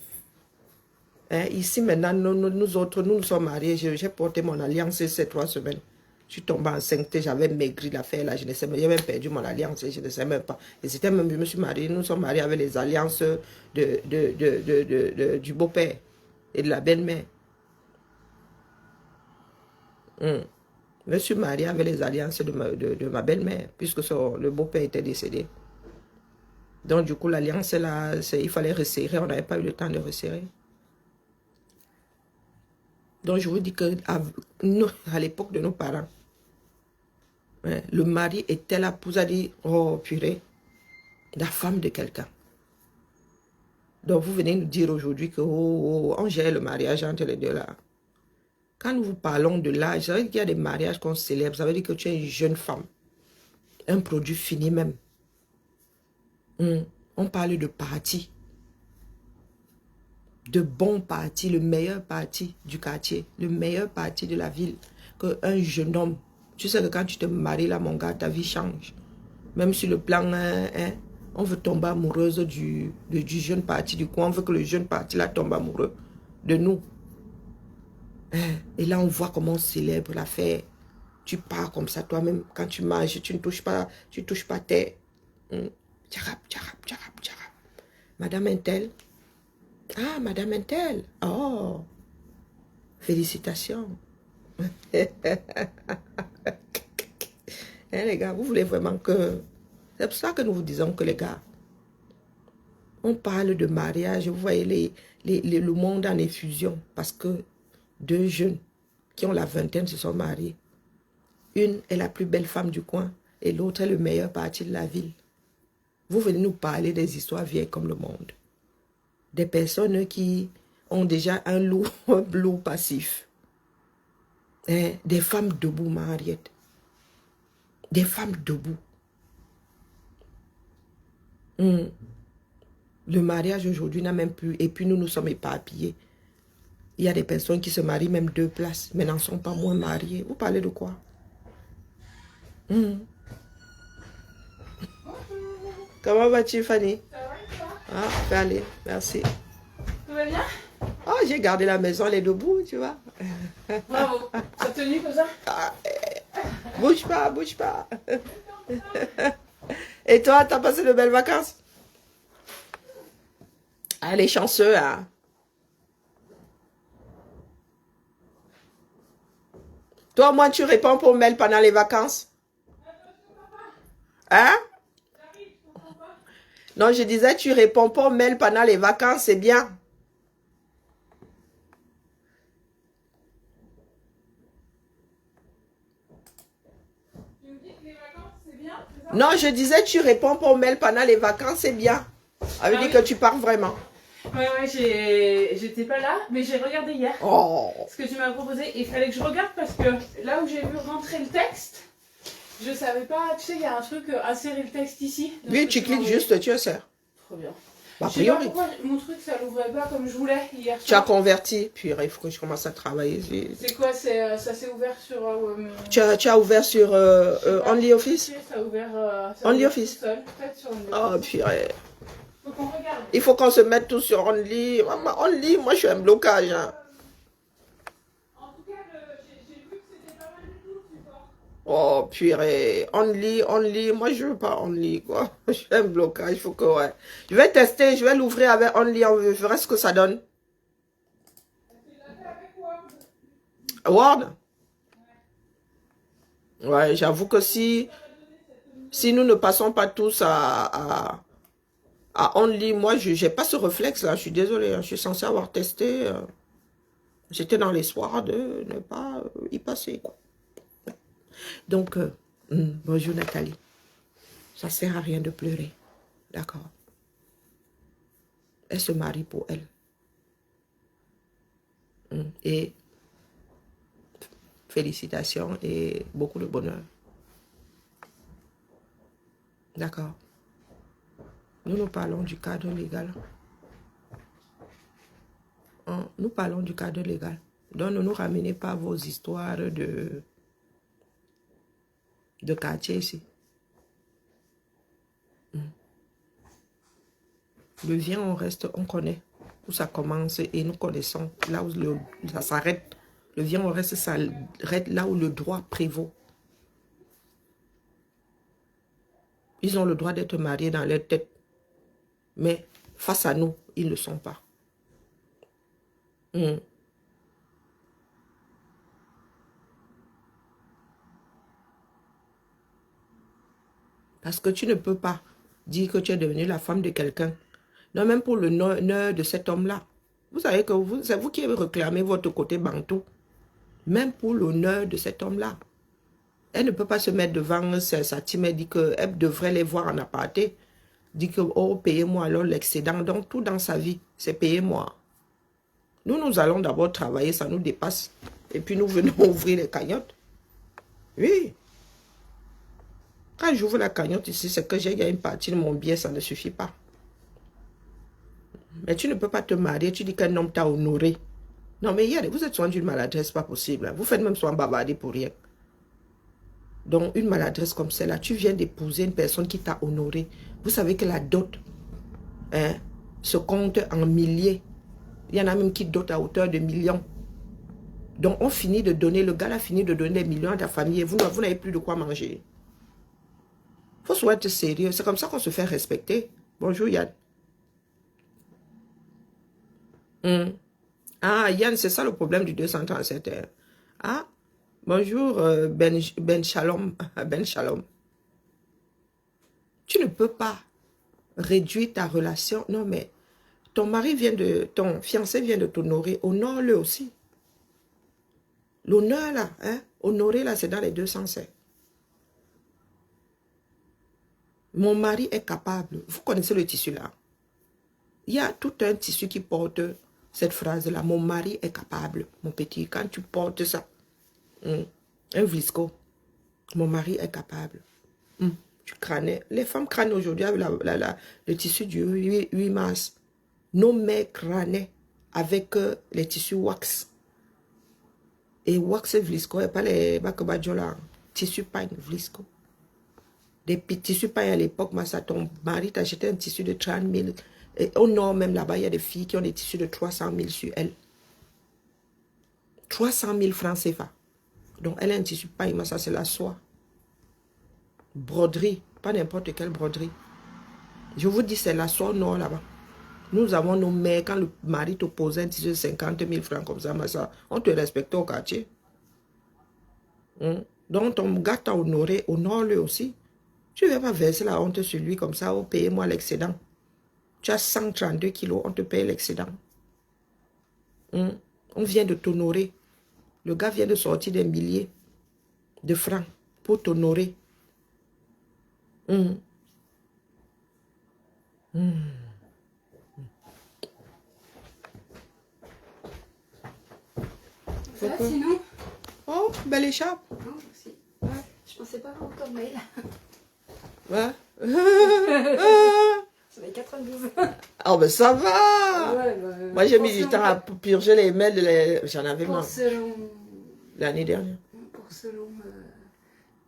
Hein, ici maintenant, nous autres, nous sommes mariés. J'ai porté mon alliance ces 3 semaines. Je suis tombée enceinte, j'avais maigri l'affaire là, je ne sais même, j'avais perdu mon alliance, je ne sais même pas. Et c'était même, je me suis mariée, nous sommes mariés avec les alliances du beau-père et de la belle-mère. Je me suis mariée avec les alliances de ma belle-mère, puisque le beau-père était décédé. Donc du coup, l'alliance là, il fallait resserrer, on n'avait pas eu le temps de resserrer. Donc je vous dis qu'à l'époque de nos parents, le mari était là pour dire, oh purée, la femme de quelqu'un. Donc vous venez nous dire aujourd'hui que on gère le mariage entre les deux là. Quand nous vous parlons de l'âge, ça veut dire qu'il y a des mariages qu'on célèbre, ça veut dire que tu es une jeune femme. Un produit fini même. On parle de parti. De bons partis, le meilleur parti du quartier, le meilleur parti de la ville. Qu'un jeune homme. Tu sais que quand tu te maries là, mon gars, ta vie change. Même sur le plan, on veut tomber amoureuse du jeune parti du coin. On veut que le jeune parti là tombe amoureux de nous. Et là, on voit comment on célèbre l'affaire. Tu pars comme ça toi-même. Quand tu manges, tu ne touches pas, terre. Tcharap, tcharap, tcharap, tcharap. Madame Intel. Ah, Madame Intel. Oh, félicitations. Les gars, vous voulez vraiment que C'est pour ça que nous vous disons que les gars, on parle de mariage, vous voyez le monde en effusion, parce que deux jeunes qui ont la vingtaine se sont mariés. Une est la plus belle femme du coin et l'autre est le meilleur parti de la ville. Vous venez nous parler des histoires vieilles comme le monde. Des personnes qui ont déjà un lourd passif. Des femmes debout, Mariette. Des femmes debout. Le mariage aujourd'hui n'a même plus... Et puis nous sommes éparpillés. Il y a des personnes qui se marient même 2 places, mais n'en sont pas moins mariées. Vous parlez de quoi? Comment vas-tu, Fanny? Ça va et toi? Ah, allez, merci. Tout va bien? Oh, j'ai gardé la maison, elle est debout, tu vois. Bravo. T'as tenu comme ça? Bouge pas, bouge pas. Et toi, t'as passé de belles vacances? Ah, les chanceux, hein. Toi, moi, tu réponds pour Mel pendant les vacances? Hein? Non, je disais, tu réponds pour Mel pendant les vacances, c'est bien. Tu me dis que les vacances, c'est bien? Non, je disais, tu réponds pour Mel pendant les vacances, c'est bien. Ça veut dire que tu pars vraiment. Ouais, j'étais pas là, mais j'ai regardé hier Oh. ce que tu m'as proposé. Il fallait que je regarde parce que là où j'ai vu rentrer le texte, je savais pas, tu sais, il y a un truc, insérer le texte ici. Donc, Oui, tu cliques juste, tu insères. Trop bien. A Je sais pas priori. pourquoi mon truc ça l'ouvrait pas comme je voulais hier Tu as soir. converti, puis il faut que je commence à travailler. C'est quoi, ça s'est ouvert sur... Tu as ouvert sur OnlyOffice? Ça a ouvert... OnlyOffice. tout seul, peut-être sur OnlyOffice. Oh, purée. Faut qu'on regarde. Il faut qu'on se mette tous sur Only. Only, moi je suis un blocage. Hein. En tout cas, j'ai vu que c'était pas mal du tout le support. Oh, purée. Only. Moi je veux pas Only, quoi. Je suis un blocage, il faut que, ouais. Je vais tester, je vais l'ouvrir avec Only, je verrai ce que ça donne. Tu l'as fait avec Word? Word? Ouais, j'avoue que si nous ne passons pas tous à Only, moi, je n'ai pas ce réflexe-là. Je suis désolée. Je suis censée avoir testé. J'étais dans l'espoir de ne pas y passer, quoi. Donc, bonjour Nathalie. Ça ne sert à rien de pleurer. D'accord. Elle se marie pour elle. Et félicitations et beaucoup de bonheur. D'accord. Nous parlons du cadre légal. Nous parlons du cadre légal. Donc, ne nous ramenez pas vos histoires de quartier ici. Le vient, on reste, on connaît où ça commence et nous connaissons là où ça s'arrête. Le vient, on reste, ça s'arrête là où le droit prévaut. Ils ont le droit d'être mariés dans leur tête. Mais face à nous, ils ne le sont pas. Parce que tu ne peux pas dire que tu es devenue la femme de quelqu'un. Non, même pour le honneur de cet homme-là. Vous savez que c'est vous qui avez réclamé votre côté bantou. Même pour l'honneur de cet homme-là. Elle ne peut pas se mettre devant sa team et dire qu'elle devrait les voir en aparté. Dit que, oh, payez-moi alors l'excédent. Donc, tout dans sa vie, c'est payez-moi. Nous allons d'abord travailler, ça nous dépasse. Et puis, nous venons ouvrir les cagnottes. Oui. Quand j'ouvre la cagnotte ici, c'est que j'ai une partie de mon bien, ça ne suffit pas. Mais tu ne peux pas te marier, tu dis qu'un homme t'a honoré. Non, mais vous êtes soin d'une maladresse, pas possible. Vous faites même soin bavarder pour rien. Donc, une maladresse comme celle-là, tu viens d'épouser une personne qui t'a honoré. Vous savez que la dot se compte en milliers. Il y en a même qui dotent à hauteur de millions. Donc, on finit de donner, le gars a fini de donner des millions à ta famille et vous n'avez plus de quoi manger. Il faut soit être sérieux. C'est comme ça qu'on se fait respecter. Bonjour Yann. Ah, Yann, c'est ça le problème du 237 heures. Ah, bonjour Ben Shalom. Ben Shalom. Tu ne peux pas réduire ta relation. Non, mais ton ton fiancé vient de t'honorer. Honore-le aussi. L'honneur, là, hein, honorer, là, c'est dans les deux sens. Hein. Mon mari est capable. Vous connaissez le tissu, là. Il y a tout un tissu qui porte cette phrase-là. Mon mari est capable, mon petit. Quand tu portes ça, un visco, mon mari est capable. Tu crânais. Les femmes crânent aujourd'hui avec le tissu du 8 mars. Nos mères crânaient avec les tissus wax. Et wax vlisco, et pas les bakabadjola. Tissu pagne vlisco. Des petits tissus pagne à l'époque, ton mari t'a acheté un tissu de 30 000. Et au nord même là-bas, il y a des filles qui ont des tissus de 300 000 sur elles. 300 000 francs CFA. Donc elle a un tissu pagne, ça c'est la soie. Broderie, pas n'importe quelle broderie. Je vous dis, c'est la soie au nord là-bas. Nous avons nos mères, quand le mari te posait un tissu de 50 000 francs comme ça, on te respecte au quartier. Donc ton gars t'a honoré, honore-le aussi. Tu ne vas pas verser la honte sur lui comme ça, oh, payez-moi l'excédent. Tu as 132 kilos, on te paye l'excédent. On vient de t'honorer. Le gars vient de sortir des milliers de francs pour t'honorer. Ça va sinon? Oh, belle écharpe. Non, aussi. Ouais. Je pensais pas avoir ton mail. Ouais. Ça fait 92. Oh, ben ça va. Ouais, moi, j'ai mis du temps à purger les mails. J'en avais marre. L'année dernière. Pour selon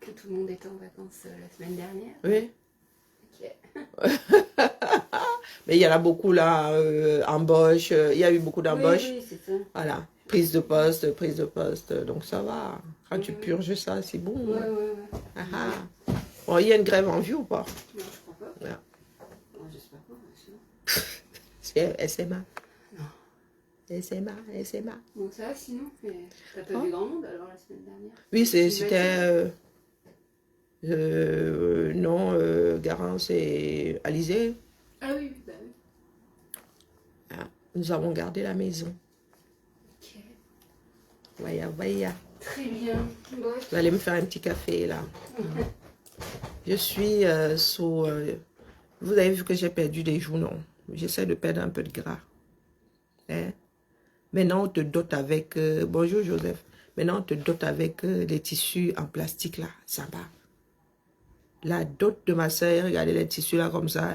que tout le monde était en vacances la semaine dernière. Oui. Ok. Mais il y en a beaucoup là, embauche. Il y a eu beaucoup d'embauches. Oui, c'est ça. Voilà. Prise de poste. Donc ça va. Quand tu purges ça, c'est bon. Ouais. Bon, il y a une grève en vue ou pas? Non, je crois pas. Ouais. Non, j'espère pas. Sinon... C'est SMA. Non. SMA. Bon, ça va sinon. T'as pas vu grand monde alors la semaine dernière? Oui, c'était... non, Garance et Alizé. Ah oui, bah oui. Ah, nous avons gardé la maison. Ok. Vaya. Très bien. Bon, Vous allez me faire un petit café là. Je suis sous... vous avez vu que j'ai perdu des joues, non? J'essaie de perdre un peu de gras. Hein? Maintenant, on te dote avec... bonjour Joseph. Maintenant, on te dote avec des tissus en plastique là. Ça va. La dot de ma soeur, regardez les tissus là comme ça.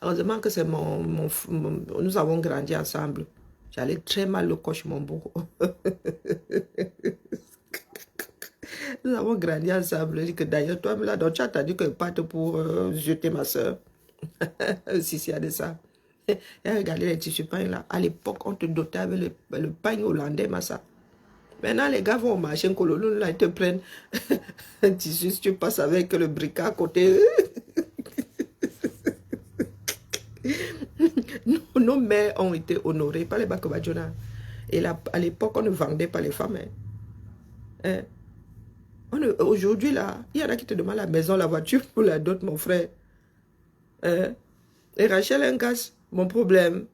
Heureusement que c'est nous avons grandi ensemble. J'allais très mal le coche, mon beau. Nous avons grandi ensemble. D'ailleurs, toi, là, donc, tu as attendu que je parte pour jeter ma soeur. Si, il y a de ça. Et regardez les tissus pain là. À l'époque, on te dotait avec le pain hollandais, massa. Maintenant, les gars vont au marché, là, ils te prennent un tissu, si tu passes avec le briquet à côté. Nos mères ont été honorées par les Bakobadjona. Et là, à l'époque, on ne vendait pas les femmes. Hein. Aujourd'hui, là, il y en a qui te demandent la maison, la voiture pour la dot, mon frère. Et Rachel, un casse, mon problème.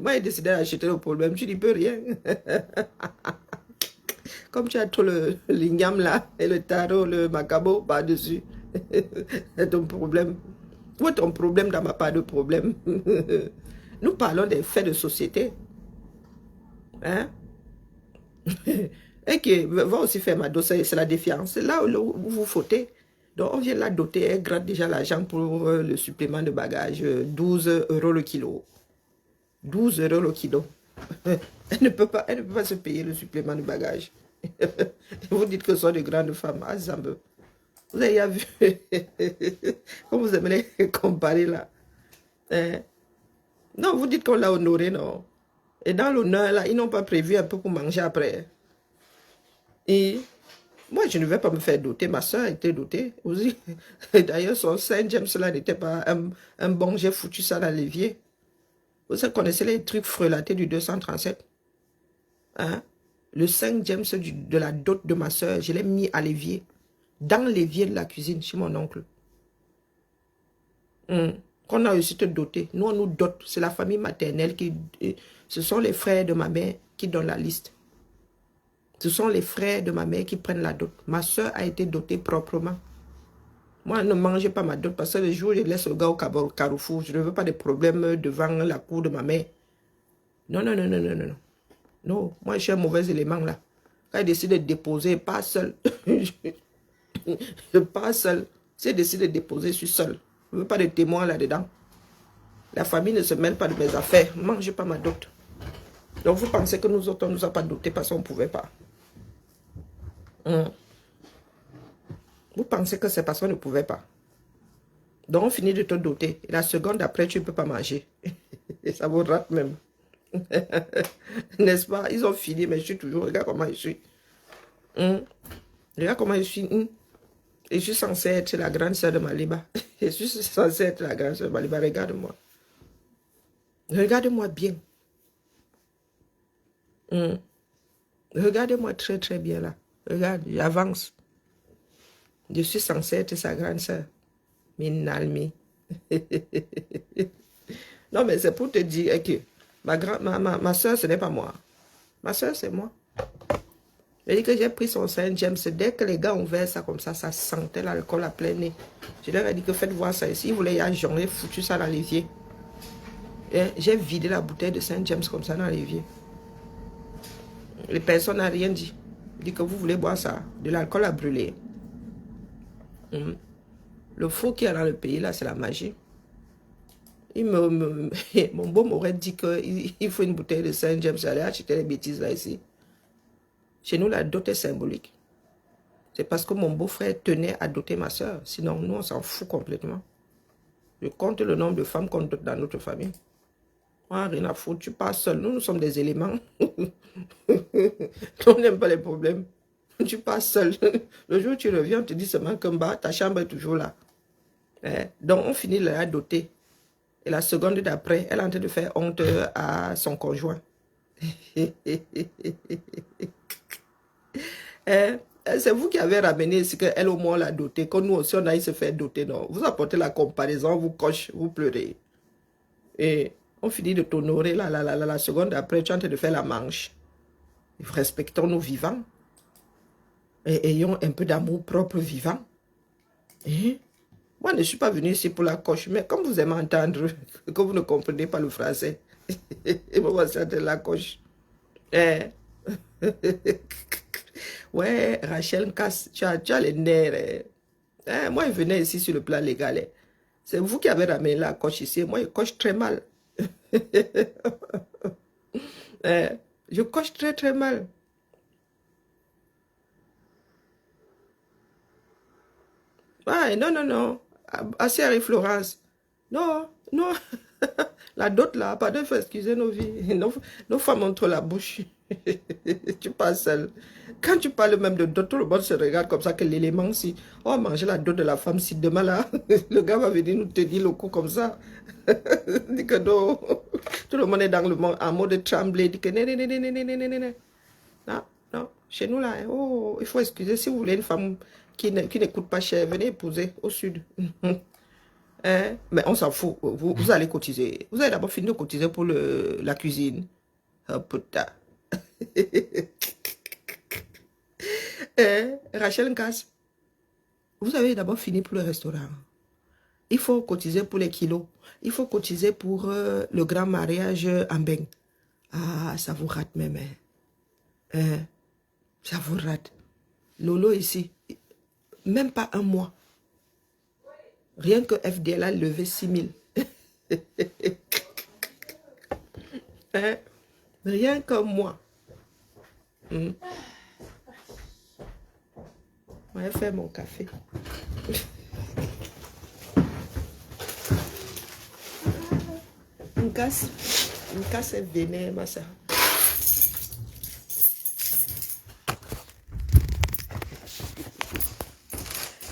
Moi, j'ai décidé d'acheter le problème. Tu n'y peux rien. Comme tu as trop le lingam là, et le tarot, le macabo par-dessus. C'est ton problème. Où est ton problème dans ma part de problème? Nous parlons des faits de société. Hein? Et qui va aussi faire ma dose, c'est la défiance. C'est là où vous fautez. Donc on vient la doter, elle gratte déjà l'argent pour le supplément de bagages. 12 € le kilo. 12 € le kilo. Elle ne peut pas se payer le supplément de bagages. Vous dites que ce sont de grandes femmes. Ah, Zambe. Vous avez vu. Comme vous aimez les comparer là. Non, vous dites qu'on l'a honoré, non. Et dans l'honneur, là, ils n'ont pas prévu un peu pour manger après. Et moi, je ne vais pas me faire doter. Ma soeur a été dotée aussi. D'ailleurs, son Saint James, là, n'était pas un bon. J'ai foutu ça dans l'évier. Vous connaissez les trucs frelatés du 237? Hein? Le Saint James de la dot de ma soeur, je l'ai mis à l'évier. Dans l'évier de la cuisine, chez mon oncle. Qu'on a réussi à te doter. Nous, on nous dote. C'est la famille maternelle qui... Ce sont les frères de ma mère qui donnent la liste. Ce sont les frères de ma mère qui prennent la dot. Ma soeur a été dotée proprement. Moi, ne mangez pas ma dot parce que le jour où je laisse le gars au Carrefour, je ne veux pas de problème devant la cour de ma mère. Non, non, non, non, non, non. Non, moi, je suis un mauvais élément là. Quand il décide de déposer, pas seul. Je pars seul. Si je décide de déposer, je suis seul. Je ne veux pas de témoins là-dedans. La famille ne se mêle pas de mes affaires. Ne mangez pas ma dot. Donc vous pensez que nous autres, on ne nous a pas doté parce qu'on ne pouvait pas. Vous pensez que c'est parce qu'on ne pouvait pas. Donc on finit de te doter. Et la seconde après, tu ne peux pas manger. Et ça vous rate même. N'est-ce pas? Ils ont fini, mais je suis toujours... Regarde comment je suis. Regarde comment je suis. Et je suis censée être la grande sœur de Maliba. Je suis censée être la grande sœur de Maliba. Regarde-moi. Regarde-moi bien. Regardez-moi très très bien là. Regarde, j'avance. Je suis censée être sa grande sœur. Minalmi. Non, mais c'est pour te dire que ma soeur, ce n'est pas moi. Ma soeur, c'est moi. Je dis que j'ai pris son Saint James. Dès que les gars ont ouvert ça comme ça sentait l'alcool à plein nez. Je leur ai dit que faites voir ça ici. Ils voulaient y aller, j'ai foutu ça dans l'évier. J'ai vidé la bouteille de Saint James comme ça dans l'évier. Les personnes n'ont rien dit. Ils disent que vous voulez boire ça. De l'alcool à brûler. Le faux qu'il y a dans le pays, là, c'est la magie. Mon beau m'aurait dit qu'il faut une bouteille de Saint James. J'allais acheter les bêtises là ici. Chez nous, la dot est symbolique. C'est parce que mon beau-frère tenait à doter ma soeur. Sinon, nous, on s'en fout complètement. Je compte le nombre de femmes qu'on dote dans notre famille. Moi, rien à foutre. Tu pars seul. Nous sommes des éléments. On n'aime pas les problèmes. Tu pars seul. Le jour où tu reviens, on te dit seulement que ta chambre est toujours là. Donc, on finit de la doter. Et la seconde d'après, elle est en train de faire honte à son conjoint. C'est vous qui avez ramené ce qu'elle au moins l'a doté. Quand nous aussi on aille se faire doter, non. Vous apportez la comparaison, vous coche, vous pleurez. Et on finit de t'honorer la seconde après, tu es en train de faire la manche. Respectons nos vivants. Et ayons un peu d'amour propre vivant. Moi, je ne suis pas venu ici pour la coche, mais comme vous aimez entendre que vous ne comprenez pas le français, et moi, c'est de la coche. Ouais, Rachel Casse, tu as les nerfs. Moi, je venais ici sur le plan légal. C'est vous qui avez ramené la coche ici. Moi, je coche très mal. Je coche très très mal. Ah, non, non, non. Assez et Florence. Non, non. La dot là, pardon, il faut excuser nos vies. Nos femmes entre la bouche. Tu parles seul. Quand tu parles même de dot, tout le monde se regarde comme ça que l'élément si. Oh, manger la dot de la femme si demain là, le gars va venir nous tenir le cou comme ça. Dit que non. Tout le monde est dans le monde en mode tremblé. Dit que non. Non, non. Chez nous là, oh, il faut excuser. Si vous voulez une femme qui ne coûte pas cher, venez épouser au sud. Mais on s'en fout. Vous allez cotiser. Vous allez d'abord finir de cotiser pour la cuisine. Oh putain. Rachel Nkas, vous avez d'abord fini pour le restaurant. Il faut cotiser pour les kilos. Il faut cotiser pour le grand mariage en Beng. Ah, ça vous rate même. Ça vous rate. Lolo ici, même pas un mois. Rien que FDL a levé 6 000. Rien que moi. Je vais faire mon café. Une casse est vénère, ma soeur.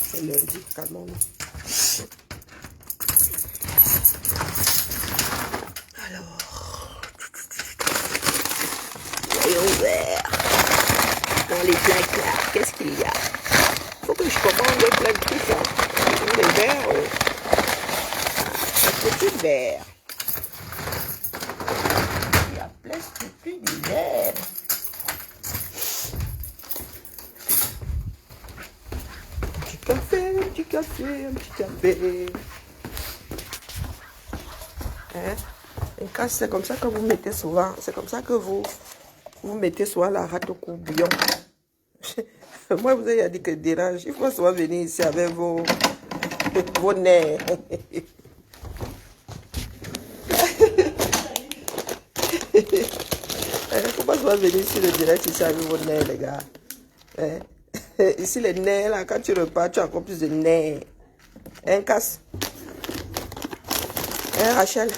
C'est lundi, calmons-nous. Alors, voyons vert. Dans les placards, qu'est-ce qu'il y a? Faut que je commande plein de trucs. Les verres. plus de verre. Il n'y a presque plus de verre. Un petit café, un petit café, un petit café. Hein? Une casse, c'est comme ça que vous mettez souvent. C'est comme ça que vous mettez souvent la rate au courbillon. Moi, vous avez dit que dérange. Il faut souvent venir ici avec vos nerfs. Il ne faut pas souvent venir ici le direct ici avec vos nerfs, les gars. Hein? Ici, les nerfs, là, quand tu repars, tu as encore plus de nerfs. Hein, casse? Hein, Rachel?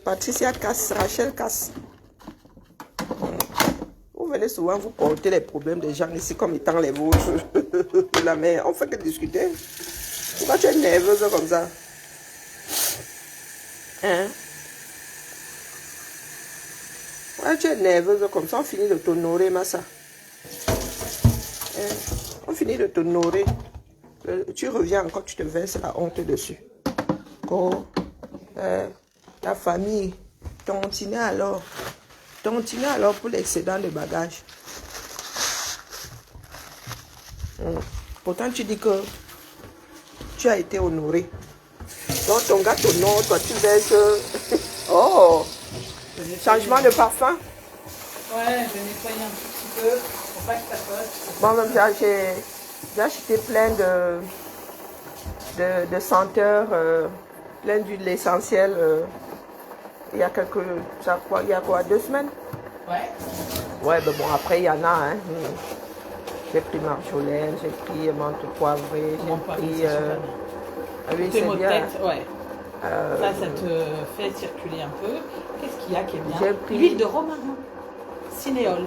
Patricia casse, Rachel casse. Vous venez souvent vous porter les problèmes des gens ici comme étant les vôtres. La mère, on fait que discuter. Pourquoi tu es nerveuse comme ça? Hein? Pourquoi tu es nerveuse comme ça? On finit de t'honorer, Massa. Hein? On finit de t'honorer. Tu reviens encore, tu te verses la honte dessus. Oh, ta famille, tontiner alors. Tontiner alors pour l'excédent de bagages. Pourtant, tu dis que tu as été honoré. Donc, ton gars t'honore, toi, tu verses. Oh! Changement de parfum. Ouais, je vais nettoyer un tout petit peu pour pas que ça colle. Bon, même j'ai acheté plein de senteurs, plein d'huiles essentielles. Il y a il y a quoi, 2 semaines? Ouais. Ouais, ben bon, après, il y en a, hein. J'ai pris marjolaine, j'ai pris menthe poivrée, j'ai pris... oui, Tes c'est maux de bien. tête, ouais. Ça te fait circuler un peu. Qu'est-ce qu'il y a qui est bien? J'ai pris... L'huile de romarin. Cinéole.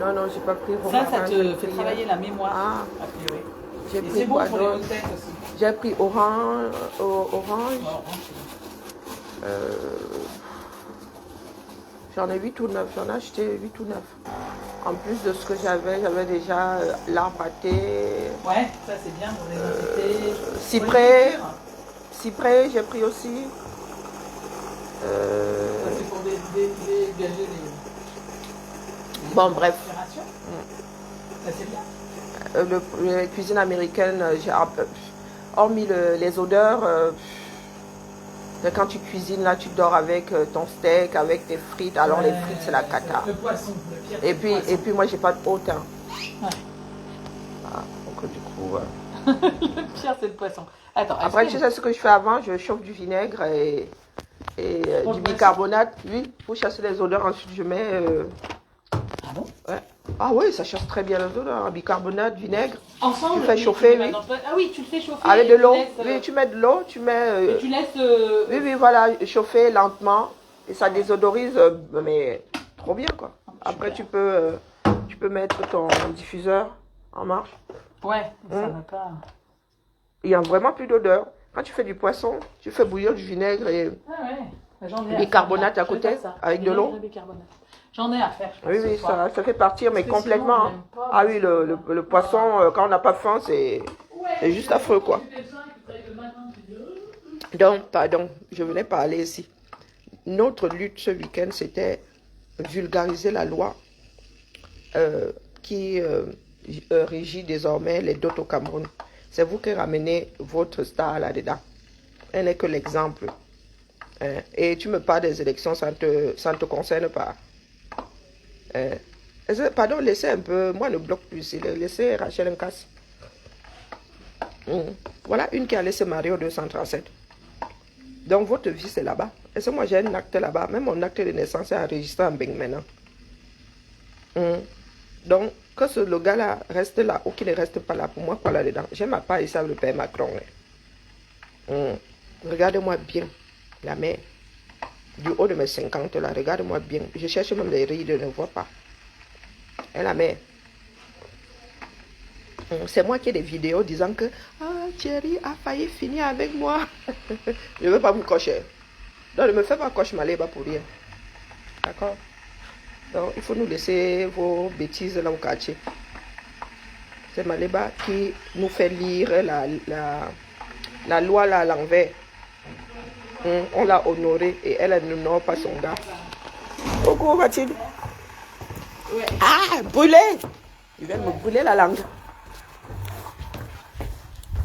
Non, j'ai pas pris romarin. Ça te fait travailler la mémoire, Ah. a priori. J'ai Et pris c'est bon quoi pour les maux de d'autre? tête aussi. J'ai pris orange. J'en ai 8 ou 9. J'en ai acheté 8 ou 9. En plus de ce que j'avais déjà l'arbre à thé. Ouais, ça c'est bien pour les acidités. Cyprès, j'ai pris aussi. Ça c'est pour dégager les... Bon, bref. Ça c'est bien. La cuisine américaine, hormis les odeurs, quand tu cuisines, là, tu dors avec ton steak, avec tes frites. Alors, les frites, c'est la cata. Le poisson, le pire. Et puis moi, j'ai pas de haut teint. Ouais. Ah, donc, du coup... Le pire, c'est le poisson. Attends, après, tu sais ce que je fais avant? Je chauffe du vinaigre et du bicarbonate. Oui, pour chasser les odeurs. Ensuite, je mets... Ah bon? Ouais. Ah oui, ça chasse très bien les odeurs. Bicarbonate, vinaigre. Ensemble? Tu fais chauffer, oui. Ah oui, tu le fais chauffer. Avec de l'eau. Tu Oui, tu mets de l'eau, tu mets... et tu laisses... Oui, voilà, chauffer lentement. Et ça désodorise, mais trop bien, quoi. Après, tu peux mettre ton diffuseur en marche. Ouais, ça va pas... Il n'y a vraiment plus d'odeur. Quand tu fais du poisson, tu fais bouillir du vinaigre et bicarbonate à côté, avec de l'eau. J'en ai à faire. Oui, ça fait partir, mais complètement. Ah oui, le poisson, quand on n'a pas faim, c'est juste affreux, quoi. Donc, pardon, je venais parler ici. Notre lutte ce week-end, c'était vulgariser la loi qui régit désormais les dots au Cameroun. C'est vous qui ramenez votre star là-dedans. Elle n'est que l'exemple. Et tu me parles des élections, ça ne te concerne pas. Pardon, laissez un peu. Moi, ne bloque plus. Laissez Rachel un casse. Voilà une qui a laissé marier au 237. Donc, votre vie, c'est là-bas. Et c'est moi, j'ai un acte là-bas. Même mon acte de naissance est enregistré en Bing maintenant. Donc, que le gars-là reste là ou qu'il ne reste pas là, pour moi, quoi là-dedans. J'ai ma part ici avec le père Macron. Regardez-moi bien, la mère. Du haut de mes 50 là, regarde-moi bien. Je cherche même les rides, je ne vois pas. Et la mère. C'est moi qui ai des vidéos disant que Thierry a failli finir avec moi. Je ne veux pas me cocher. Donc, ne me fais pas cocher ma lèvre pour rien. D'accord? Donc, il faut nous laisser vos bêtises là au quartier. C'est Maléba qui nous fait lire la loi là à l'envers. On l'a honorée et elle n'honore pas son gars. Coucou Mathilde. Ouais. Ah, brûlé. Il vient de me brûler la langue.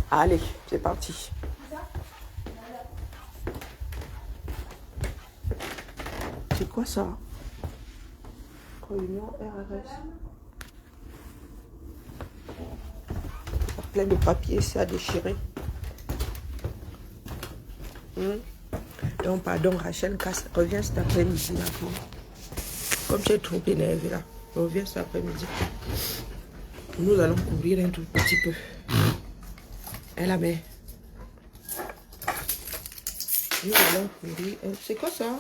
Allez, c'est parti. C'est quoi ça? Réunion RRS. Il y a plein de papiers, c'est à déchirer. Donc, pardon, Rachel, reviens cet après-midi. Là, comme tu es trop énervé là, reviens cet après-midi. Nous allons couvrir un tout petit peu. Elle la met. Nous allons couvrir. C'est quoi ça?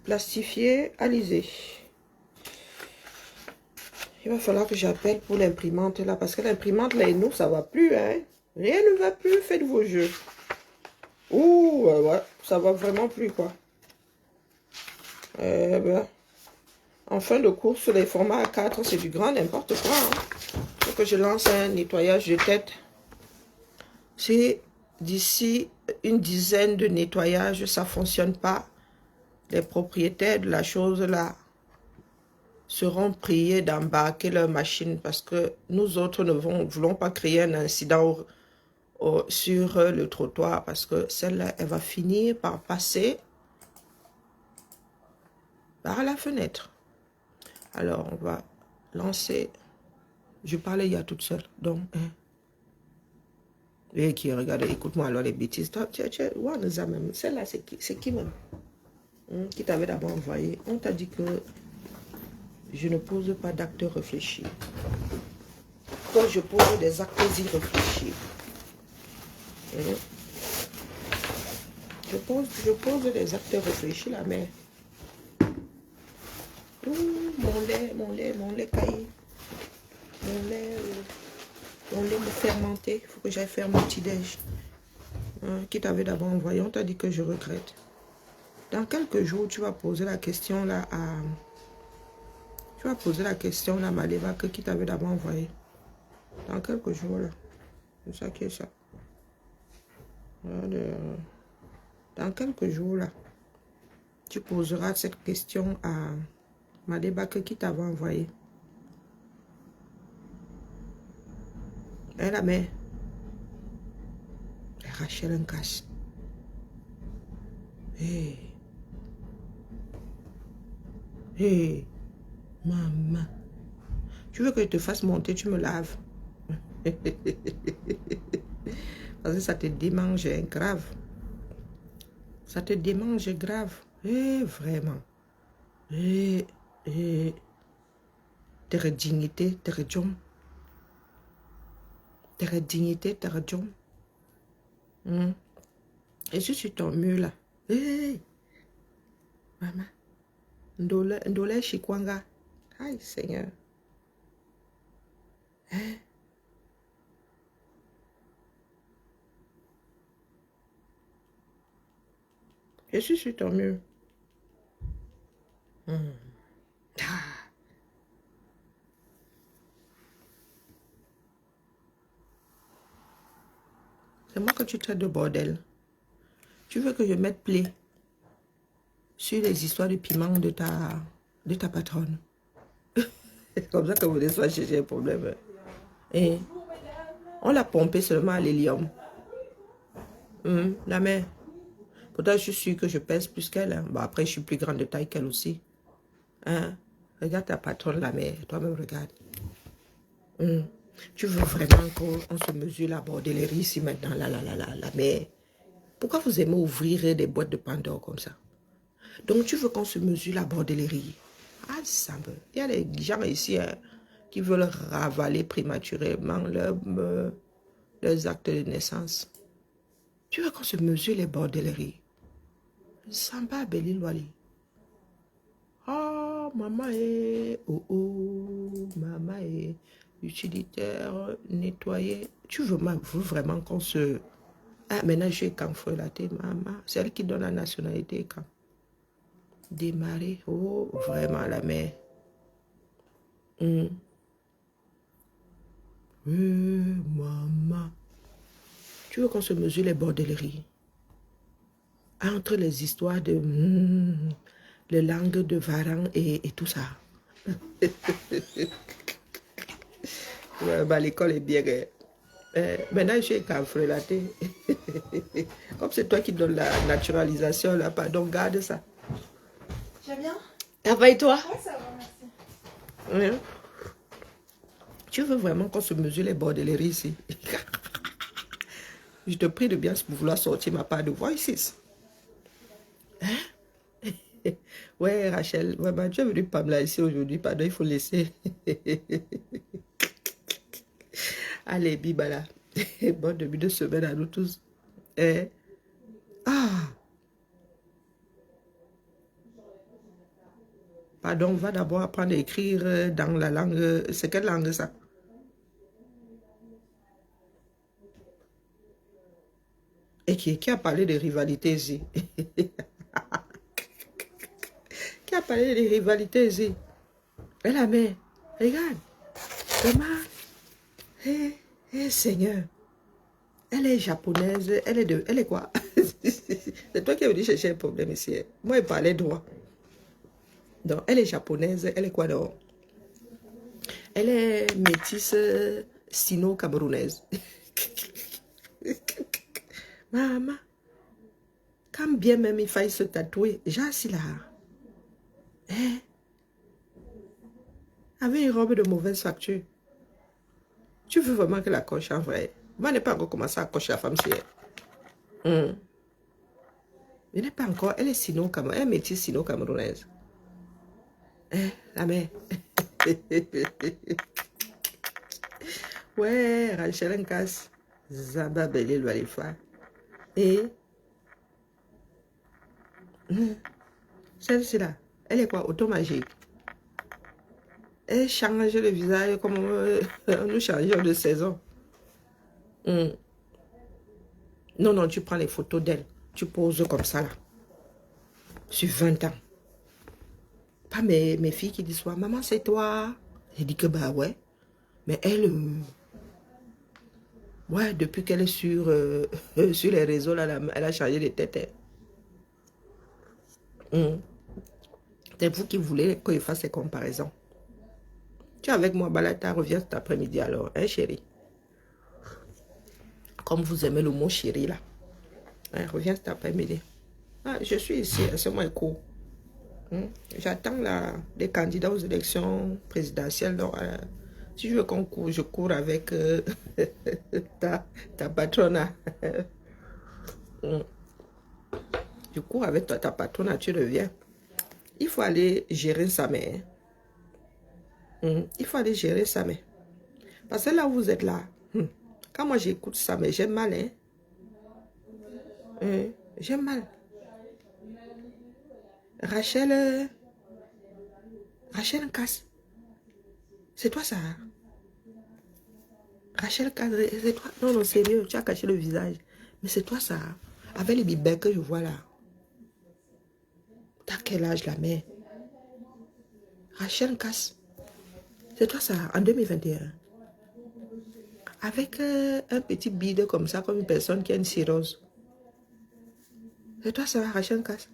Plastifier, alisé. Il va falloir que j'appelle pour l'imprimante là, parce que l'imprimante là, et nous, ça va plus, hein. Rien ne va plus, faites vos jeux. Ouh, ouais, ça va vraiment plus, quoi. En fin de course, les formats A4, c'est du grand n'importe quoi. Hein. Faut que je lance un nettoyage de tête. Si d'ici une dizaine de nettoyages, ça ne fonctionne pas, les propriétaires de la chose là seront priés d'embarquer leur machine parce que nous autres ne voulons pas créer un incident sur le trottoir parce que celle-là, elle va finir par passer par la fenêtre. Alors, on va lancer. Je parlais il y a toute seule. Donc, et qui regarde, écoute-moi alors les bêtises. Celle-là, c'est qui même? Qui t'avait d'abord envoyé. On t'a dit que je ne pose pas d'actes réfléchis. Quand je pose des actes irréfléchis. Je pose des actes réfléchis, la mère. Mon lait caillé. Mon lait me fermenté. Il faut que j'aille faire mon petit-déj. Qui t'avait d'abord envoyé. On t'a dit que je regrette. Dans quelques jours, tu vas poser la question là à... Tu vas poser la question là à Maléva que qui t'avait d'abord envoyé. Dans quelques jours là. C'est ça qui est ça. Dans quelques jours là. Tu poseras cette question à Maléva que qui t'avait envoyé. Elle la met. Rachel un cache. Hey, maman. Tu veux que je te fasse monter, tu me laves. Parce que ça te démange grave. Ça te démange grave. Vraiment. Tere dignité, tere jom. Tere dignité, tere jom. Et je suis ton mur là. Maman. Ndole Chikwanga. Aïe, Seigneur. Je suis sur ton mur. C'est moi que tu traites de bordel. Tu veux que je mette plaie sur les histoires de piment de ta patronne. C'est comme ça que vous laissez chercher un problème. Et on l'a pompé seulement à l'hélium. La mère. Pourtant, je suis sûre que je pèse plus qu'elle. Hein. Bon, après, je suis plus grande de taille qu'elle aussi. Hein? Regarde ta patronne, la mère. Toi-même, regarde. Tu veux vraiment qu'on se mesure la bordellerie ici maintenant, la mère. Pourquoi vous aimez ouvrir des boîtes de Pandore comme ça? Donc, tu veux qu'on se mesure la bordellerie. Ah, ça me... Il y a des gens ici hein, qui veulent ravaler prématurément leurs actes de naissance. Tu veux qu'on se mesure les bordelleries. Samba Belilwali. Oh, maman est... Oh, maman est... Utilitaire, nettoyer. Tu veux vraiment qu'on se... Ah, maintenant, je suis quand feu là, t'es maman. C'est elle qui donne la nationalité quand. Démarrer. Oh, vraiment, la mère. Maman. Tu veux qu'on se mesure les bordelleries? entre les histoires de les langues de Varan et tout ça. Ouais, bah, l'école est bien. Maintenant, je suis frelaté. Comme c'est toi qui donnes la naturalisation, là, pardon, garde ça. Tu vas bien? Ça va et toi? Ouais, ça va, merci. Ouais. Tu veux vraiment qu'on se mesure les bordelleries ici? Je te prie de bien vouloir sortir ma part de voices. Hein? Ouais, Rachel, ouais, bah, tu es venu Pamela ici aujourd'hui, pardon, il faut laisser. Allez, Bibala. Bon début de semaine à nous tous. Ah! Pardon, on va d'abord apprendre à écrire dans la langue. C'est quelle langue ça? Et qui a parlé de rivalité ici? Qui a parlé de rivalité ici? Et la mère, regarde. Maman, Seigneur. Elle est japonaise, elle est quoi? C'est toi qui es venu chercher un problème ici. Moi, elle parlait droit. Donc, elle est japonaise, elle est quoi donc? Elle est métisse sino-camerounaise. Maman, quand bien même il faille se tatouer, j'ai là. Avec une robe de mauvaise facture. Tu veux vraiment que la coche en vrai? Moi, je n'ai pas encore commencé à cocher la femme si elle. Je n'ai pas encore. Elle est sino-camerounaise. Elle est métisse sino-camerounaise. La mère. Ouais, Rachel en casse. Zaba Belé Loalifa. Et celle-ci là, elle est quoi? Automagique. Elle change le visage comme nous changeons de saison. Non, non, tu prends les photos d'elle. Tu poses comme ça là. Sur 20 ans. Pas mes filles qui disent, maman, c'est toi. J'ai dit que bah ouais. Mais elle, ouais, depuis qu'elle est sur les réseaux, là, elle a changé de tête. C'est vous qui voulez qu'il fasse ces comparaisons. Tu es avec moi, Balata, reviens cet après-midi alors, hein, chérie? Comme vous aimez le mot chérie, là. Hein, reviens cet après-midi. Ah, je suis ici, c'est moi court. J'attends les candidats aux élections présidentielles. Donc, si je veux qu'on court, je cours avec ta patronne. Je cours avec toi, ta patronne, tu reviens. Il faut aller gérer sa mère. Il faut aller gérer sa mère. Parce que là où vous êtes là, quand moi j'écoute ça, mais j'ai mal. J'ai mal. Rachel casse. C'est toi ça? Rachel casse, c'est toi? Non, non, sérieux, tu as caché le visage. Mais c'est toi ça? Avec les bibères que je vois là. T'as quel âge la mère? Rachel casse. C'est toi ça, en 2021. Avec un petit bide comme ça, comme une personne qui a une cirrhose. C'est toi ça, Rachel casse?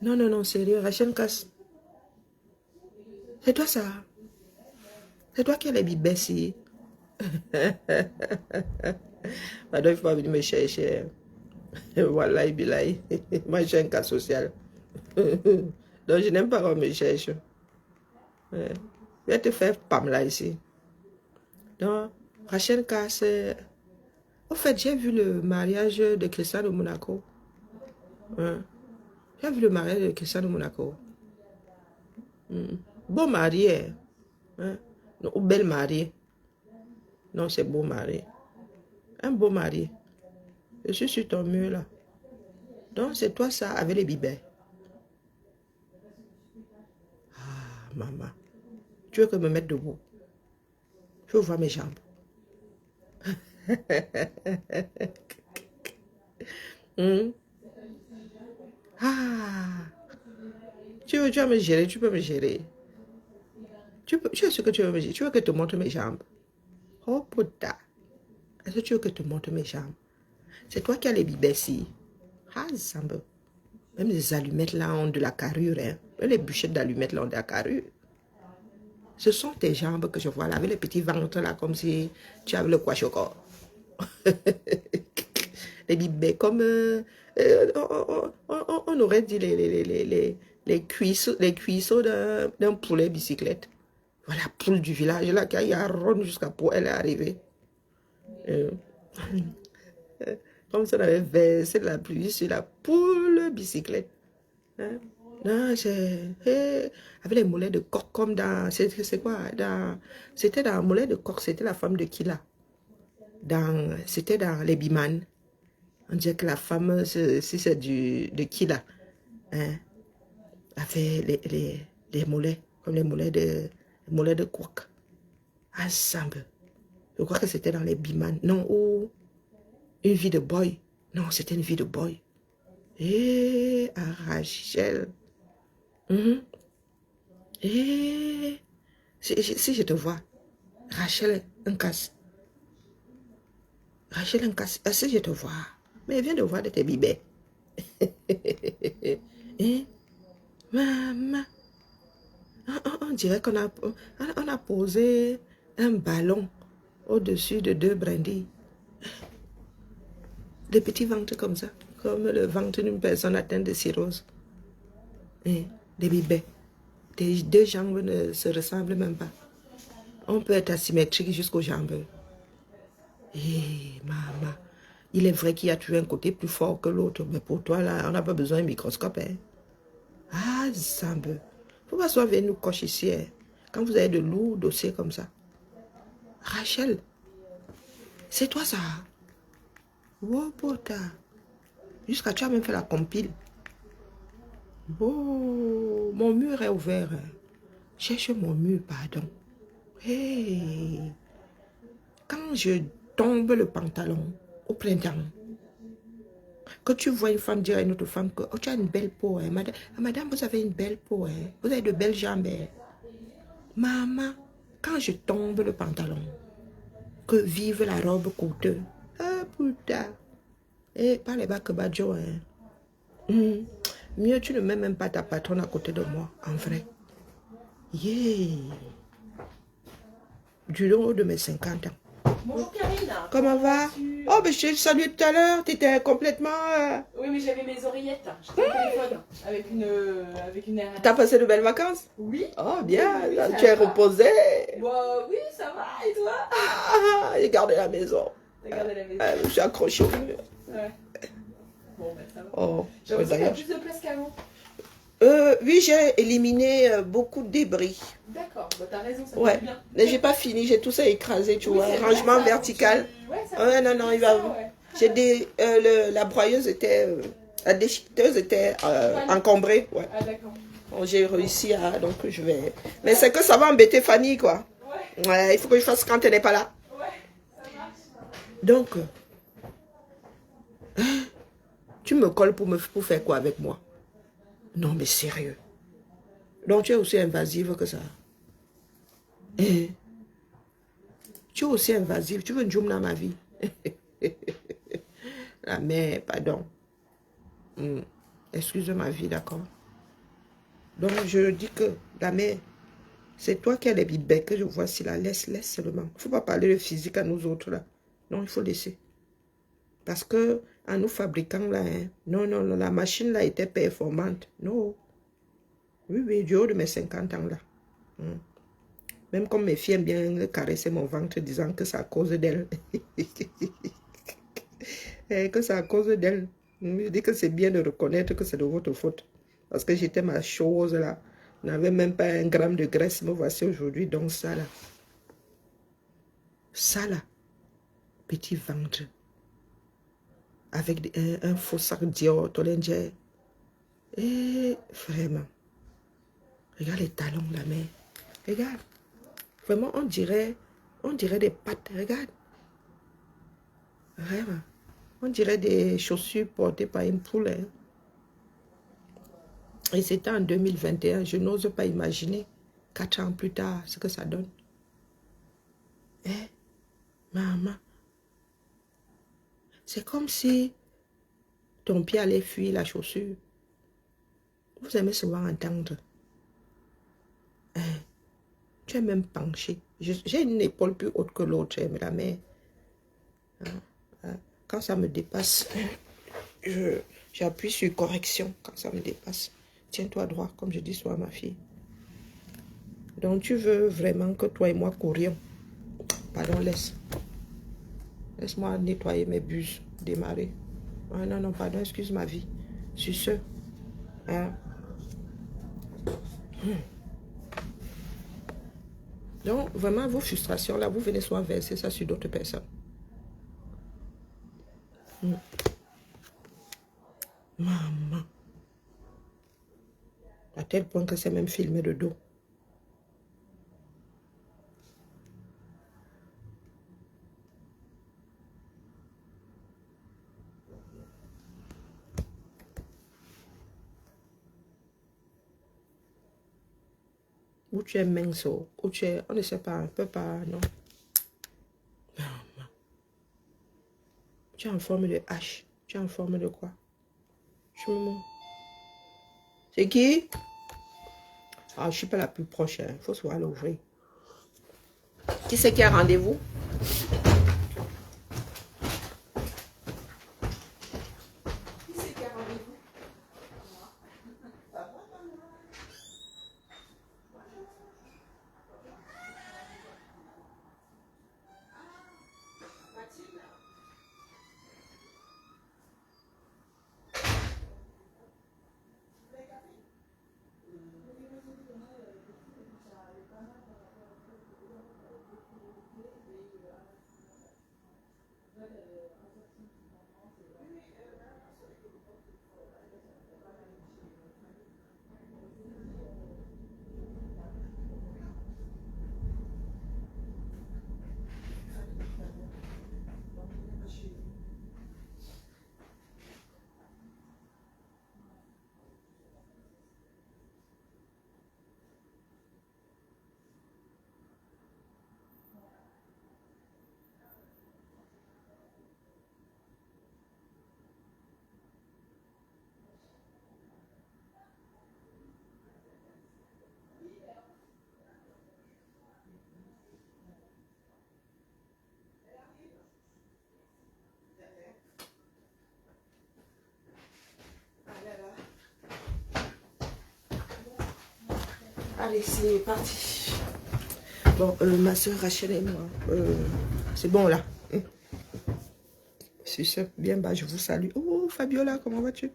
Non, non, non, sérieux, Rachel casse. C'est toi ça? C'est toi qui as les bibères ici. Maintenant, il faut pas venir me chercher. Voilà, Ibilaï. Moi, j'ai un cas social. Donc, je n'aime pas qu'on me cherche. Je vais te faire Pamela ici. Donc, Rachel Casse. En fait, j'ai vu le mariage de Christian de Monaco. J'ai vu le mariage de Christian de Monaco. Beau marié. Ou belle mariée. Non, c'est beau marié. Un beau marié. Je suis sur ton mur là. Donc, c'est toi ça avec les bibères. Ah, maman. Tu veux que je me mette debout? Je veux voir mes jambes. Ah. Tu vas me gérer, tu peux me gérer. Tu sais ce que tu veux me gérer. Tu veux que je te montre mes jambes. Oh putain. Est-ce que tu veux que je te montre mes jambes? C'est toi qui as les bibères ici. Ah, Samba. Même les allumettes là ont de la carrure. Hein. Même les bûchettes d'allumettes là ont de la carrure. Ce sont tes jambes que je vois là, avec les petits ventres là, comme si tu avais le kwashiorkor. Les bibets, comme on aurait dit les cuisseaux d'un poulet bicyclette. Voilà, poule du village là, qui a ronde jusqu'à pour elle est arrivée. Euh, Comme ça, on avait versé de la pluie sur la poule bicyclette. Hein? Non, avec les mollets de coq comme dans... C'est quoi? C'était dans mollet de coq, c'était la femme de qui là? C'était dans les Biman. On dirait que la femme, si c'est de qui là? Hein? Avait les mollets, comme les mollets de coq. Ensemble. Je crois que c'était dans les Biman. Non, ou une vie de boy. Non, c'était une vie de boy. Et Rachel. Et si je te vois, Rachel, un casse. Rachel, un casse. Si je te vois, mais viens de voir de tes bibets. Et maman, on dirait qu'on a posé un ballon au-dessus de 2 brindilles. Des petits ventres comme ça, comme le ventre d'une personne atteinte de cirrhose. Et des bibets. Tes 2 jambes ne se ressemblent même pas. On peut être asymétrique jusqu'aux jambes. Maman, il est vrai qu'il y a toujours un côté plus fort que l'autre, mais pour toi, là, on n'a pas besoin d'un microscope. Hein. Ah, Zambe. Faut pas soit venir nous cocher ici. Hein. Quand vous avez de lourds dossiers comme ça. Rachel, c'est toi ça? Wow, pota. Jusqu'à tu as même fait la compile. Oh, mon mur est ouvert. Cherche mon mur, pardon. Hey. Quand je tombe le pantalon au printemps, que tu vois une femme dire à une autre femme que oh, tu as une belle peau, hein. Madame, vous avez une belle peau, hein. Vous avez de belles jambes. Hein. Maman, quand je tombe le pantalon, que vive la robe coûteuse. Ah putain. Eh, pas les bacs badjo, hein. Mieux, tu ne mets même pas ta patronne à côté de moi, en vrai. Yeah. Du haut de mes 50 ans. Bonjour Karine. Comment va? Oh, mais je t'ai salué tout à l'heure. Tu étais complètement... Oui, mais j'avais mes oreillettes. J'étais au téléphone avec une RS. T'as passé de belles vacances? Oui. Oh, bien. Oui, Tu es va. reposé. Bah, oui, ça va. Et toi? J'ai gardé la maison. T'as gardé la maison? Je suis accroché au mur. Ouais. Bon, bah, ça va. Oh, J'ai l'impression qu'il y a d'ailleurs. plus de place qu'avant. Oui, j'ai éliminé beaucoup de débris. D'accord, bah, t'as raison, ça Ouais, fait bien. mais j'ai pas fini, j'ai tout ça écrasé, tu Oui, vois. c'est vrai, Rangement ça, vertical. Ouais, ça Ouais, non, non, il va. ça, ouais. La broyeuse était. La déchiqueteuse était encombrée. Ouais. Ah, d'accord. Bon, j'ai réussi à. Donc je vais. Mais c'est que ça va embêter Fanny, quoi. Ouais. Ouais, il faut que je fasse quand elle n'est pas là. Ouais, ça marche. Donc. Tu me colles pour faire quoi avec moi? Non, mais sérieux. Donc tu es aussi invasive que ça. Tu es aussi invasive. Tu veux une joum dans ma vie. La mère, pardon. Excuse ma vie, d'accord. Donc je dis que la mère, c'est toi qui as les bibets que je vois si la laisse seulement. Il ne faut pas parler de physique à nous autres là. Non, il faut laisser. Parce que en nous fabriquant là, hein, non, la machine là était performante. Non. Oui, du haut de mes 50 ans là. Même comme mes filles aiment bien caresser mon ventre disant que c'est à cause d'elle. Que c'est à cause d'elle. Je dis que c'est bien de reconnaître que c'est de votre faute. Parce que j'étais ma chose là. Je n'avais même pas 1 gramme de graisse. Me voici aujourd'hui. Donc ça là. Ça là. Petit ventre. Avec un faux sac Dior, Tolinger. Et vraiment. Regarde les talons de la mère. Regarde. Vraiment, on dirait des pattes. Regarde. Vraiment. On dirait des chaussures portées par une poule. Hein. Et c'était en 2021. Je n'ose pas imaginer 4 ans plus tard ce que ça donne. Maman. C'est comme si Ton pied allait fuir la chaussure. Vous aimez souvent entendre. Tu es même penché. J'ai une épaule plus haute que l'autre, la mère. Quand ça me dépasse, j'appuie sur correction quand ça me dépasse. Tiens-toi droit, comme je dis souvent à ma fille. Donc tu veux vraiment que toi et moi courions. Pardon, laisse. Laisse-moi nettoyer mes buses, démarrer. Ah, non, non, pardon, excuse ma vie. Sur ce. Hein? Donc, vraiment, vos frustrations, là, vous venez soit verser ça sur d'autres personnes. Maman. À tel point que c'est même filmé de dos. Ou tu es mince, ou tu es, on ne sait pas, un peu pas, non. Maman. Tu es en forme de H. Tu es en forme de quoi? C'est qui? Ah, je ne suis pas la plus proche. Il faut se voir l'ouvrir. Qui c'est qui a rendez-vous? Qui c'est qui a rendez-vous? Mathilde? Allez, c'est parti. Bon, ma soeur Rachel et moi, c'est bon là. C'est ça, bien bas, je vous salue. Oh, Fabiola, comment vas-tu?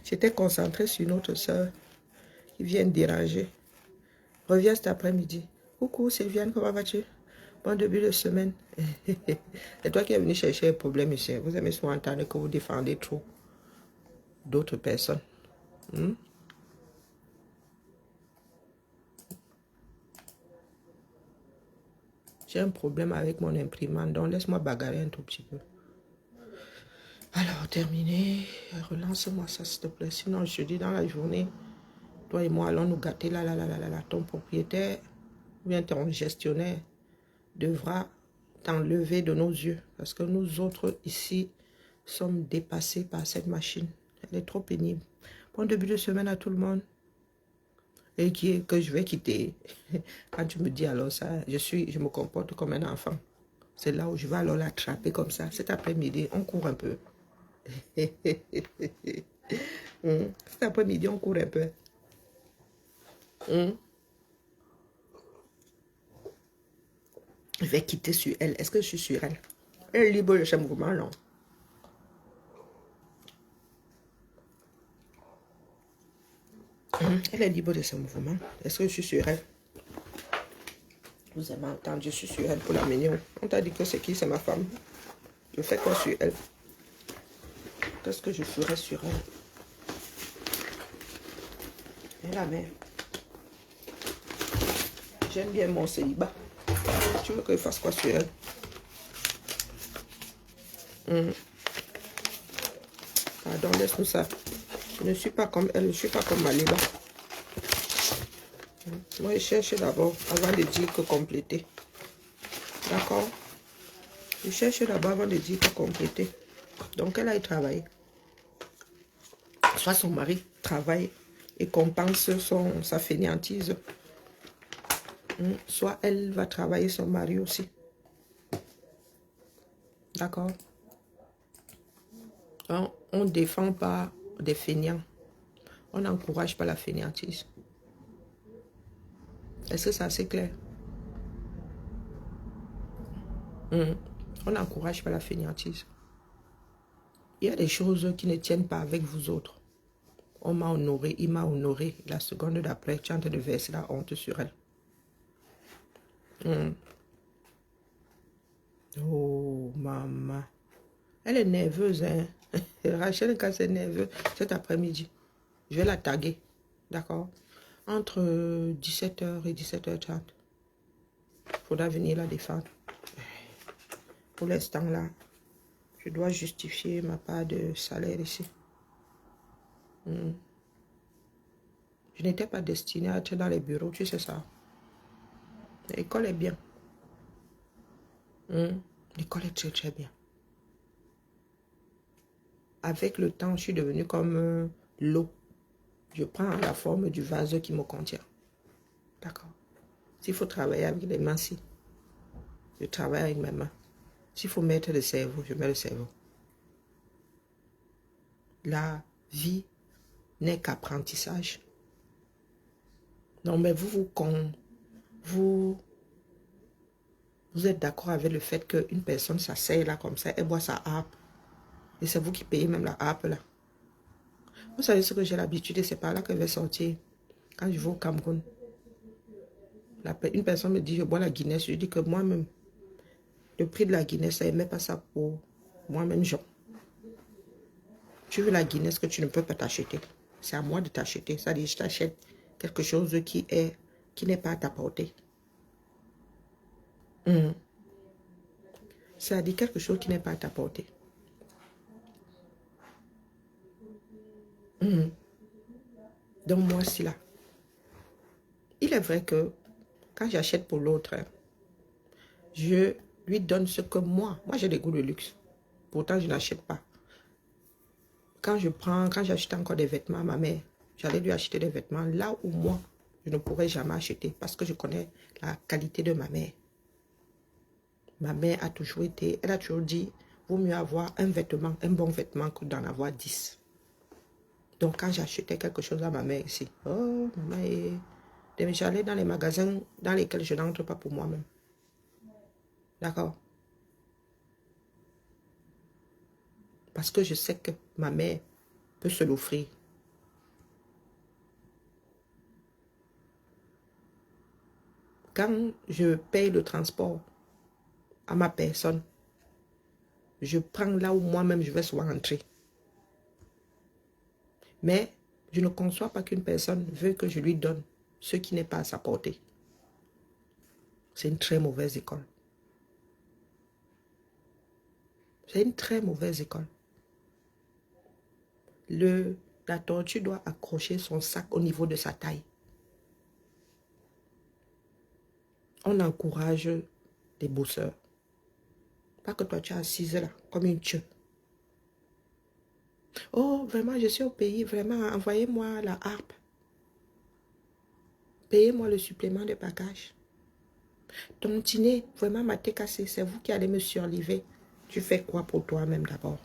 J'étais concentrée sur notre soeur qui vient de déranger. Reviens cet après-midi. Coucou Sylviane, comment vas-tu? Bon début de semaine. C'est toi qui es venu chercher les problèmes ici. Vous aimez souvent entendre que vous défendez trop d'autres personnes. J'ai un problème avec mon imprimante, donc laisse-moi bagarrer un tout petit peu. Alors, terminé. Relance-moi ça, s'il te plaît. Sinon, je te dis, dans la journée, toi et moi allons nous gâter là. Ton propriétaire, ou bien ton gestionnaire, devra t'enlever de nos yeux. Parce que nous autres, ici, sommes dépassés par cette machine. Elle est trop pénible. Bon début de semaine à tout le monde. Et que je vais quitter. Quand tu me dis alors ça, je me comporte comme un enfant. C'est là où je vais alors l'attraper comme ça. Cet après-midi, on court un peu. Cet après-midi, on court un peu. Je vais quitter sur elle. Est-ce que je suis sur elle? Elle est libre de ce mouvement, non? Elle est libre de ce mouvement. Est-ce que je suis sur elle? Vous avez entendu, je suis sur elle pour l'amener. On t'a dit que c'est qui? C'est ma femme. Je fais quoi sur elle? Qu'est-ce que je ferai sur elle? Et la mère. J'aime bien mon célibat. Tu veux que je fasse quoi sur elle? Pardon, laisse-nous ça. Je ne suis pas comme elle, je ne suis pas comme Maliba. Moi, je cherche d'abord, avant de dire que compléter. D'accord? Je cherche d'abord avant de dire que compléter. Donc, elle a travaillé. Soit son mari travaille et compense sa fainéantise. Soit elle va travailler son mari aussi. D'accord? On ne défend pas des fainéants. On n'encourage pas la fainéantise. Est-ce que c'est assez clair? On n'encourage pas la fainéantise. Il y a des choses qui ne tiennent pas avec vous autres. On m'a honoré, il m'a honoré. La seconde d'après, tu es en train de verser la honte sur elle. Oh, maman. Elle est nerveuse, hein. Rachel, quand c'est nerveux, cet après-midi, je vais la taguer. D'accord? Entre 17h et 17h30. Il faudra venir la défendre. Pour l'instant, là, je dois justifier ma part de salaire ici. Je n'étais pas destinée à être dans les bureaux, tu sais ça. L'école est bien. L'école est très très bien. Avec le temps, je suis devenue comme l'eau. Je prends la forme du vase qui me contient. D'accord. S'il faut travailler avec les mains, si. Je travaille avec mes mains. S'il faut mettre le cerveau, je mets le cerveau. La vie n'est qu'apprentissage. Non, mais vous êtes d'accord avec le fait qu'une personne s'asseye là comme ça, elle boit sa harpe. Et c'est vous qui payez même la harpe là. Vous savez ce que j'ai l'habitude et c'est par là que je vais sortir. Quand je vais au Cameroun, une personne me dit je bois la Guinness. Je dis que moi-même, le prix de la Guinness, ça n'aimait pas ça pour moi-même, Jean. Tu veux la Guinness que tu ne peux pas t'acheter. C'est à moi de t'acheter. Ça dit, je t'achète quelque chose qui n'est pas à ta portée. Ça dit quelque chose qui n'est pas à ta portée. Donc moi, c'est là. Il est vrai que quand j'achète pour l'autre, je lui donne ce que moi j'ai des goûts de luxe. Pourtant, je n'achète pas. Quand j'achète encore des vêtements à ma mère, j'allais lui acheter des vêtements là où moi, je ne pourrais jamais acheter parce que je connais la qualité de ma mère. Ma mère a toujours dit, vaut mieux avoir un bon vêtement que d'en avoir 10. Donc, quand j'achetais quelque chose à ma mère ici, oh, maman, j'allais dans les magasins dans lesquels je n'entre pas pour moi-même. D'accord? Parce que je sais que ma mère peut se l'offrir. Quand je paye le transport à ma personne, je prends là où moi-même je vais souvent entrer. Mais je ne conçois pas qu'une personne veut que je lui donne ce qui n'est pas à sa portée. C'est une très mauvaise école. C'est une très mauvaise école. La tortue doit accrocher son sac au niveau de sa taille. On encourage les bosseurs. Pas que toi tu es assise là, comme une tue. Oh, vraiment, je suis au pays, vraiment, envoyez-moi la harpe. Payez-moi le supplément de bagage. Ton dîner, vraiment, ma tête cassée, c'est vous qui allez me surliver. Tu fais quoi pour toi-même d'abord?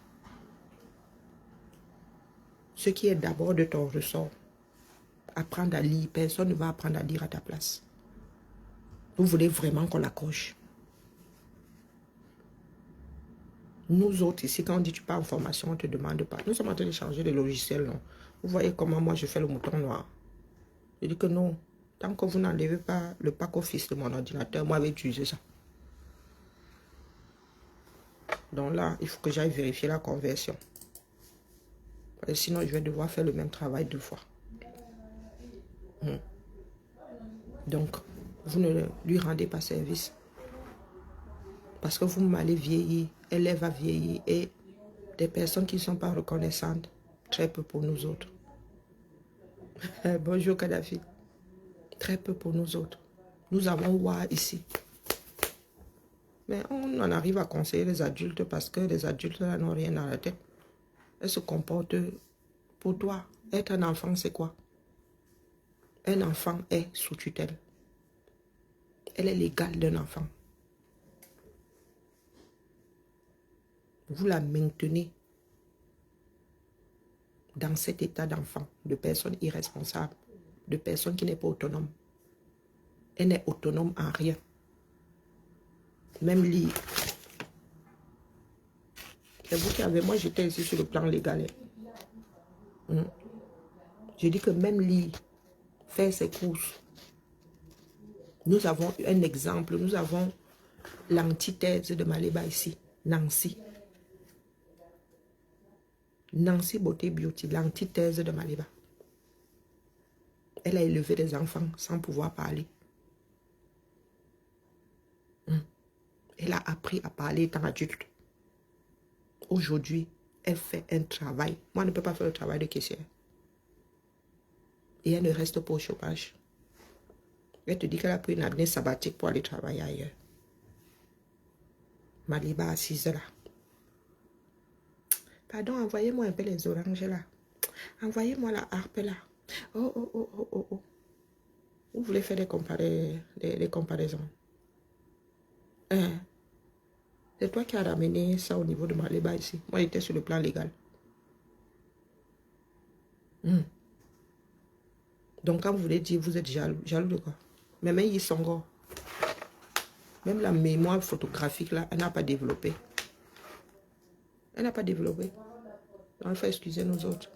Ce qui est d'abord de ton ressort. Apprendre à lire, personne ne va apprendre à lire à ta place. Vous voulez vraiment qu'on accroche? Nous autres ici, quand on dit tu pars en formation, on ne te demande pas. Nous sommes en train de changer de logiciel, non? Vous voyez comment moi je fais le mouton noir? Je dis que non. Tant que vous n'enlevez pas le pack office de mon ordinateur, moi je vais utiliser ça. Donc là, il faut que j'aille vérifier la conversion. Et sinon, je vais devoir faire le même travail 2 fois. Donc, vous ne lui rendez pas service. Parce que vous m'allez vieillir, elle va vieillir. Et des personnes qui ne sont pas reconnaissantes, très peu pour nous autres. Bonjour Kadhafi. Très peu pour nous autres. Nous avons Wa ici. Mais on en arrive à conseiller les adultes parce que les adultes là n'ont rien dans la tête. Elles se comportent pour toi. Être un enfant, c'est quoi? Un enfant est sous tutelle. Elle est l'égale d'un enfant. Vous la maintenez dans cet état d'enfant, de personne irresponsable, de personne qui n'est pas autonome. Elle n'est autonome en rien. Même lire. C'est vous qui avez... Moi, j'étais ici sur le plan légal. J'ai dit que même lire, faire ses courses. Nous avons un exemple. Nous avons l'antithèse de Maliba ici. Nancy. Nancy Beauté Beauty, l'antithèse de Maliba. Elle a élevé des enfants sans pouvoir parler. Elle a appris à parler étant adulte. Aujourd'hui, elle fait un travail. Moi, je ne peux pas faire le travail de caissière. Et elle ne reste pas au chômage. Elle te dit qu'elle a pris une année sabbatique pour aller travailler ailleurs. Maliba assise là. Pardon, envoyez-moi un peu les oranges là. Envoyez-moi la harpe là. Oh. Vous voulez faire des comparaisons. C'est toi qui as ramené ça au niveau de Maliba ici. Moi, j'étais sur le plan légal. Donc, quand vous voulez dire, vous êtes jaloux. Jaloux de quoi? Mais même ils sont gros. Même la mémoire photographique, là, elle n'a pas développé. Elle n'a pas développé. Donc, il faut excuser nous autres.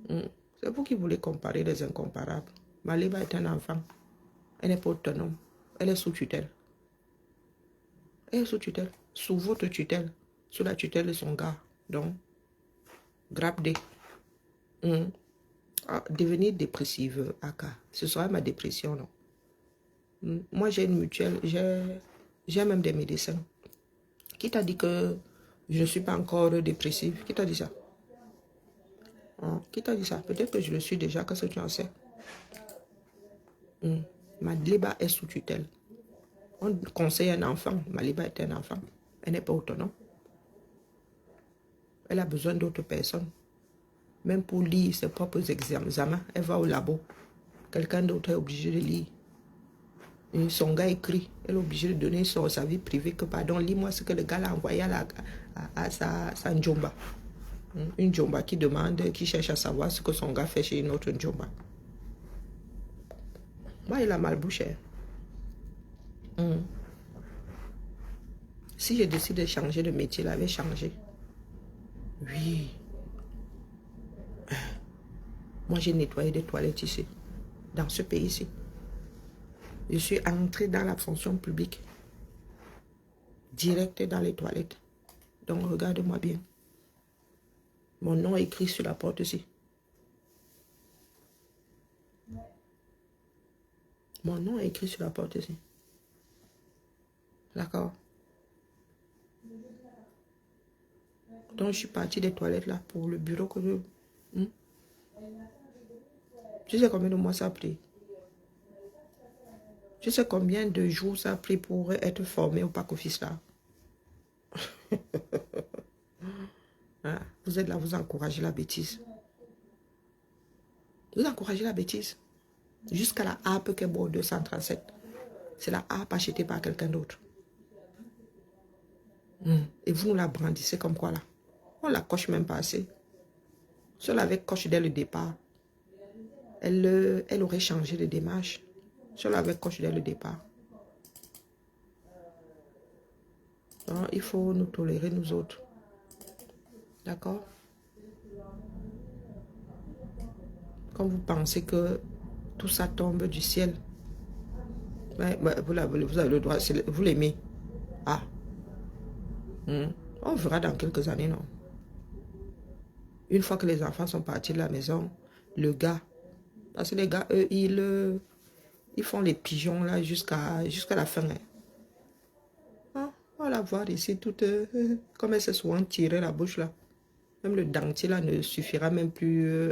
C'est vous qui voulez comparer les incomparables. Maliba est un enfant. Elle n'est pas autonome. Elle est sous tutelle. Elle est sous tutelle. Sous votre tutelle. Sous la tutelle de son gars. Donc, grappe D. Devenir dépressive, Aka. Ce sera ma dépression, non? Moi, j'ai une mutuelle. J'ai même des médecins. Qui t'a dit que je ne suis pas encore dépressive? Qui t'a dit ça? Qui t'a dit ça? Peut-être que je le suis déjà, qu'est-ce que tu en sais? Maliba est sous tutelle. On conseille un enfant. Maliba est un enfant. Elle n'est pas autonome. Elle a besoin d'autres personnes. Même pour lire ses propres examens, elle va au labo. Quelqu'un d'autre est obligé de lire. Et son gars écrit. Elle est obligée de donner sa vie privée. Que pardon, lis-moi ce que le gars l'a envoyé à sa Njomba. Une Njomba qui demande, qui cherche à savoir ce que son gars fait chez une autre Njomba. Moi, il a mal bouché. Si je décide de changer de métier, il avait changé. Oui. Moi, j'ai nettoyé des toilettes ici, dans ce pays-ci. Je suis entrée dans la fonction publique, direct dans les toilettes. Donc, regarde-moi bien. Mon nom est écrit sur la porte ici. Mon nom est écrit sur la porte ici. D'accord? Donc, je suis partie des toilettes là pour le bureau que je... Tu sais combien de mois ça a pris? Tu sais combien de jours ça a pris pour être formé au pack office là? Vous êtes là, vous encouragez la bêtise. Vous encouragez la bêtise. Jusqu'à la harpe qui est beau 237. C'est la harpe achetée par quelqu'un d'autre. Et vous nous la brandissez comme quoi là? On la coche même pas assez. Si on l'avait coche dès le départ, elle aurait changé de démarche. Si on l'avait coche dès le départ. Donc, il faut nous tolérer nous autres. D'accord? Quand vous pensez que tout ça tombe du ciel, vous avez le droit, vous l'aimez. On verra dans quelques années, non? Une fois que les enfants sont partis de la maison, le gars, parce que les gars, eux, ils font les pigeons là jusqu'à la fin. On va la voir ici, toute, comme elle s'est souvent tirée la bouche là. Même le dentier là ne suffira même plus,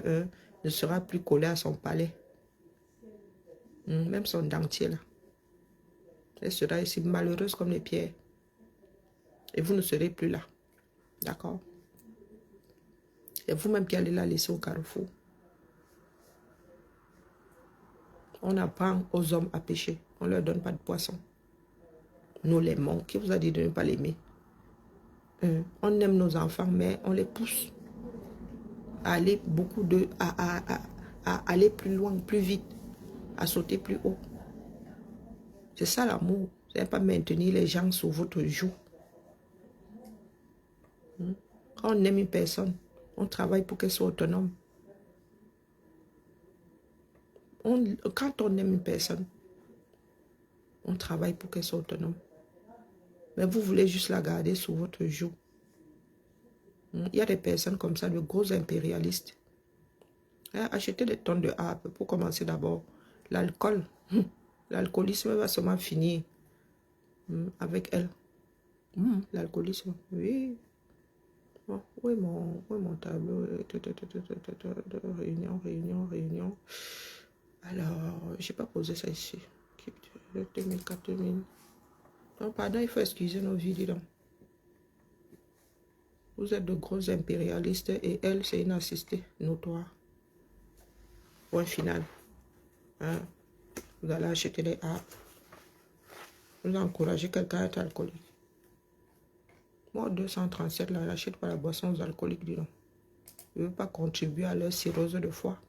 ne sera plus collé à son palais. Même son dentier là. Elle sera ici malheureuse comme les pierres. Et vous ne serez plus là. D'accord? C'est vous-même qui allez la laisser au carrefour. On apprend aux hommes à pêcher. On ne leur donne pas de poisson. Nous l'aimons. Qui vous a dit de ne pas l'aimer? On aime nos enfants, mais on les pousse à aller à aller plus loin, plus vite, à sauter plus haut. C'est ça l'amour. Ce n'est pas maintenir les gens sous votre joug. Quand on aime une personne, on travaille pour qu'elle soit autonome. Quand on aime une personne, on travaille pour qu'elle soit autonome. Mais vous voulez juste la garder sous votre joug. Il y a des personnes comme ça, de gros impérialistes. Achetez des tonnes de harpe pour commencer d'abord. L'alcool, l'alcoolisme va seulement finir avec elle. L'alcoolisme, oui. Bon, où est mon tableau? Réunion. Alors, je n'ai pas posé ça ici. 2004, 2000. Non, pardon, il faut excuser nos vies, dis donc. Vous êtes de gros impérialistes et elle, c'est une assistée notoire. Point final. Vous allez acheter les harpes. Vous encouragez quelqu'un à être alcoolique. Moi, 237, là, j'achète pas la boisson aux alcooliques, dis donc. Je ne veux pas contribuer à leur cirrhose de foie.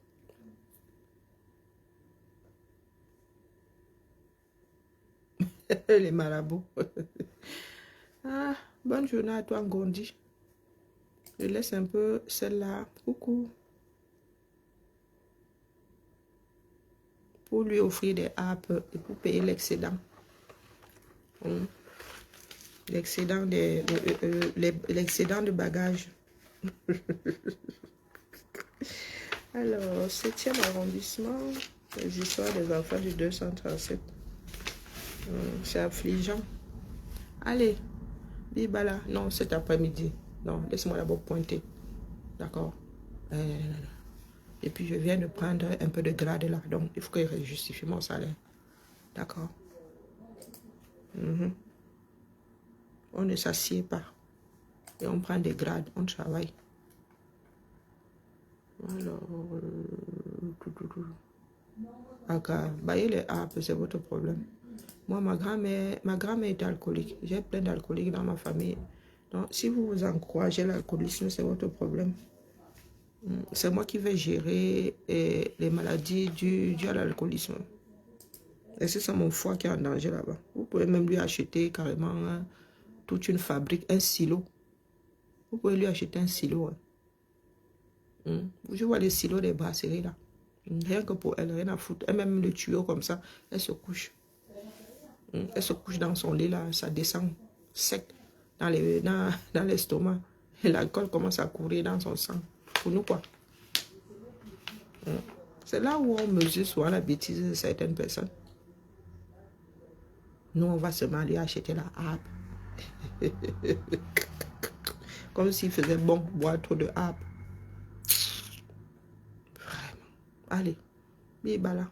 Les marabouts. Bonne journée à toi, Gondi. Je laisse un peu celle-là. Coucou. Pour lui offrir des harpes et pour payer l'excédent. L'excédent de bagages. Alors, 7e arrondissement, les histoires des enfants du 237. C'est affligeant. Allez, Bibala. Non, cet après-midi. Non, laisse-moi d'abord pointer. D'accord. Et puis, je viens de prendre un peu de grade là. Donc, il faut que je justifie mon salaire. D'accord. On ne s'assied pas. Et on prend des grades. On travaille. Alors... bailler les harpes, c'est votre problème. Moi, ma grand-mère est alcoolique. J'ai plein d'alcooliques dans ma famille. Donc, si vous encouragez l'alcoolisme, c'est votre problème. C'est moi qui vais gérer les maladies dues à l'alcoolisme. Et c'est mon foie qui est en danger là-bas. Vous pouvez même lui acheter carrément toute une fabrique, un silo. Vous pouvez lui acheter un silo. Je vois les silos des brasseries là. Rien que pour elle, rien à foutre. Elle même le tuyau comme ça, elle se couche. Elle se couche dans son lit là, ça descend sec dans l'estomac. Et l'alcool commence à courir dans son sang. Pour nous quoi. C'est là où on mesure souvent la bêtise de certaines personnes. Nous, on va seulement aller acheter la harpe. Comme s'il faisait bon boire trop de harpe. Vraiment. Allez, bibala.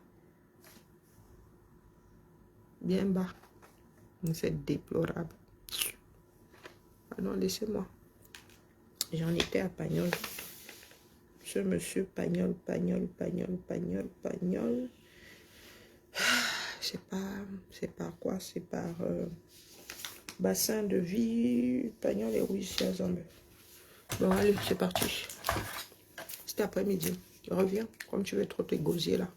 Bien bas. C'est déplorable. Ah non, laissez-moi. J'en étais à Pagnol. Ce monsieur Pagnol. C'est par quoi? C'est par bassin de vie. Pagnol et Rouissia Zambé. Bon, allez, c'est parti. Cet après-midi, reviens comme tu veux trop te gosier là.